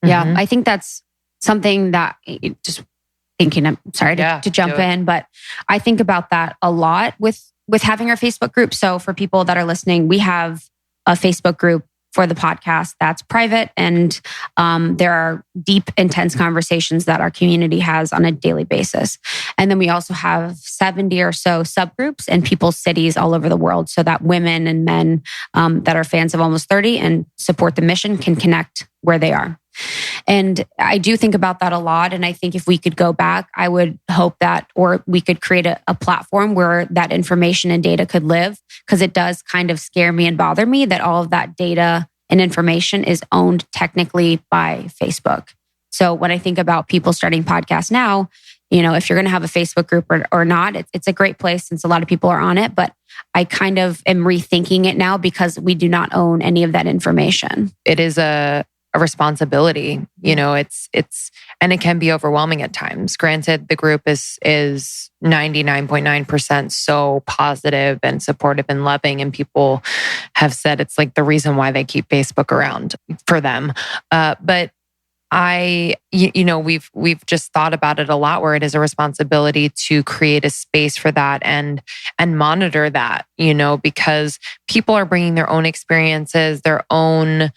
Speaker 1: Yeah, I think that's something that just thinking, I'm sorry to jump in, but I think about that a lot with having our Facebook group. So for people that are listening, we have a Facebook group for the podcast that's private, and there are deep, intense conversations that our community has on a daily basis. And then we also have 70 or so subgroups in people's cities all over the world, so that women and men that are fans of Almost 30 and support the mission can connect where they are. And I do think about that a lot. And I think if we could go back, I would hope that, or we could create a platform where that information and data could live, because it does kind of scare me and bother me that all of that data and information is owned technically by Facebook. So when I think about people starting podcasts now, if you're going to have a Facebook group or not, it's a great place since a lot of people are on it. But I kind of am rethinking it now because we do not own any of that information.
Speaker 3: It is a responsibility, it's and it can be overwhelming at times. Granted, the group is 99.9% so positive and supportive and loving, and people have said it's like the reason why they keep Facebook around for them. But we've just thought about it a lot, where it is a responsibility to create a space for that and monitor that, because people are bringing their own experiences, their own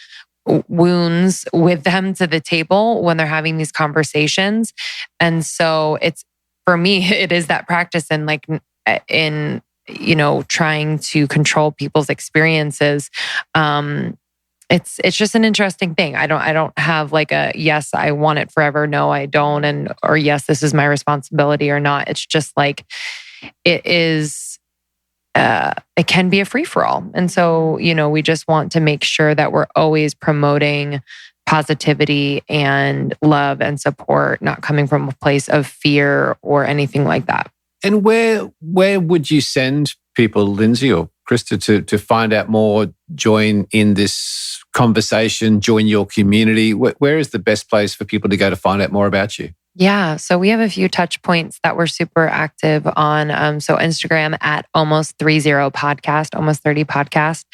Speaker 3: wounds with them to the table when they're having these conversations. And so for me, it is that practice in trying to control people's experiences. It's just an interesting thing. I don't have like a yes, I want it forever, no, I don't, or yes, this is my responsibility or not. It's just like it is. It can be a free-for-all. And so, we just want to make sure that we're always promoting positivity and love and support, not coming from a place of fear or anything like that.
Speaker 4: And where would you send people, Lindsey or Krista, to find out more, join in this conversation, join your community? Where is the best place for people to go to find out more about you?
Speaker 3: Yeah. So we have a few touch points that we're super active on. So Instagram at Almost 30 podcast, Almost 30 podcast.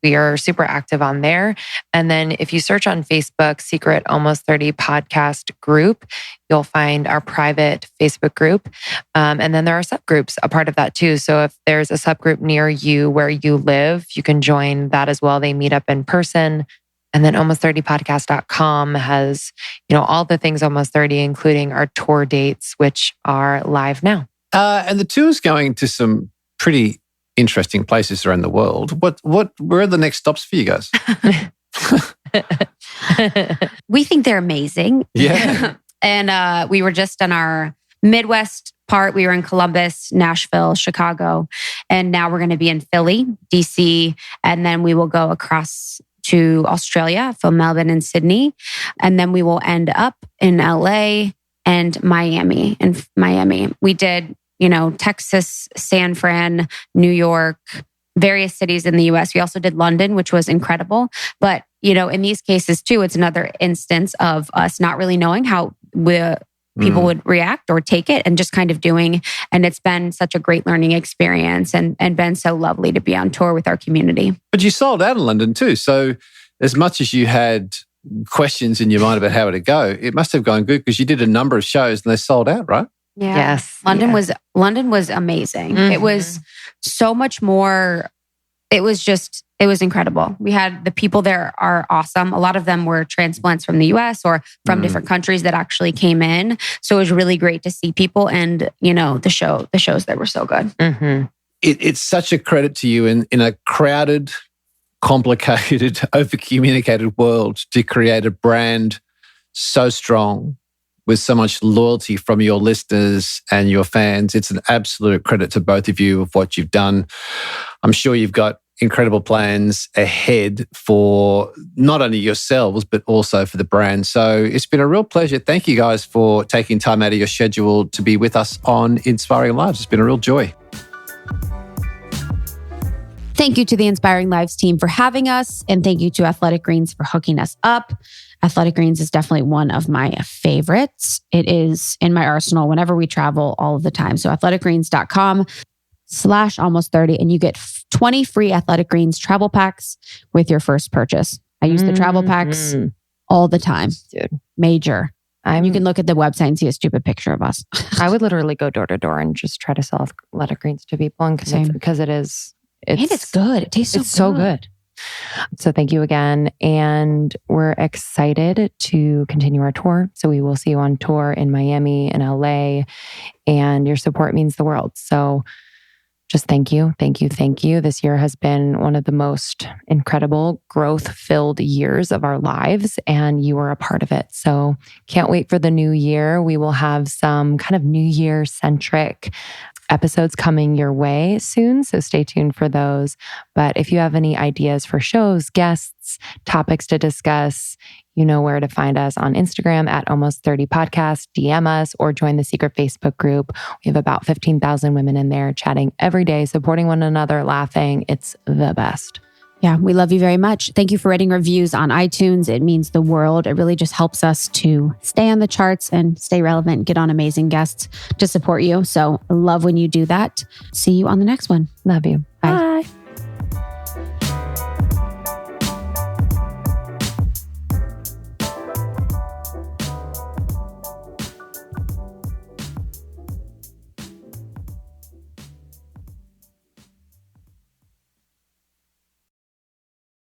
Speaker 3: We are super active on there. And then if you search on Facebook, Secret Almost 30 podcast group, you'll find our private Facebook group. And then there are subgroups a part of that too. So if there's a subgroup near you where you live, you can join that as well. They meet up in person. And then almost30podcast.com has, all the things Almost 30, including our tour dates, which are live now.
Speaker 4: And the tour's going to some pretty interesting places around the world. Where are the next stops for you guys?
Speaker 1: We think they're amazing.
Speaker 4: Yeah.
Speaker 1: And we were just on our Midwest part. We were in Columbus, Nashville, Chicago, and now we're going to be in Philly, DC, and then we will go across to Australia, from Melbourne and Sydney. And then we will end up in LA and Miami. We did, Texas, San Fran, New York, various cities in the US. We also did London, which was incredible. But, in these cases too, it's another instance of us not really knowing how people would react or take it, and just kind of doing. And it's been such a great learning experience and been so lovely to be on tour with our community.
Speaker 4: But you sold out in London too. So as much as you had questions in your mind about how it'd go, it must have gone good, because you did a number of shows and they sold out, right?
Speaker 1: Yeah.
Speaker 3: Yes.
Speaker 1: London was amazing.
Speaker 3: Mm-hmm.
Speaker 1: It was so much more. It was incredible. We had the people there are awesome. A lot of them were transplants from the US or from different countries that actually came in. So it was really great to see people, and the shows that were so good.
Speaker 3: Mm-hmm.
Speaker 4: It's such a credit to you in a crowded, complicated, over-communicated world to create a brand so strong with so much loyalty from your listeners and your fans. It's an absolute credit to both of you of what you've done. I'm sure you've got incredible plans ahead for not only yourselves, but also for the brand. So it's been a real pleasure. Thank you guys for taking time out of your schedule to be with us on Inspiring Lives. It's been a real joy.
Speaker 2: Thank you to the Inspiring Lives team for having us. And thank you to Athletic Greens for hooking us up. Athletic Greens is definitely one of my favorites. It is in my arsenal whenever we travel all of the time. So athleticgreens.com/almost30 and you get 20 free Athletic Greens travel packs with your first purchase. I use the travel packs all the time.
Speaker 3: Dude.
Speaker 2: Major. You can look at the website and see a stupid picture of us.
Speaker 3: I would literally go door to door and just try to sell Athletic Greens to people because it is.
Speaker 2: And it's good. It tastes
Speaker 3: so good. So thank you again. And we're excited to continue our tour. So we will see you on tour in Miami and LA. And your support means the world. So just thank you. Thank you. Thank you. This year has been one of the most incredible growth-filled years of our lives. And you were a part of it. So can't wait for the new year. We will have some kind of New Year-centric episodes coming your way soon. So stay tuned for those. But if you have any ideas for shows, guests, topics to discuss, you know where to find us on Instagram at Almost 30 Podcast, DM us or join the secret Facebook group. We have about 15,000 women in there chatting every day, supporting one another, laughing. It's the best.
Speaker 2: Yeah, we love you very much. Thank you for writing reviews on iTunes. It means the world. It really just helps us to stay on the charts and stay relevant, get on amazing guests to support you. So I love when you do that. See you on the next one.
Speaker 3: Love you.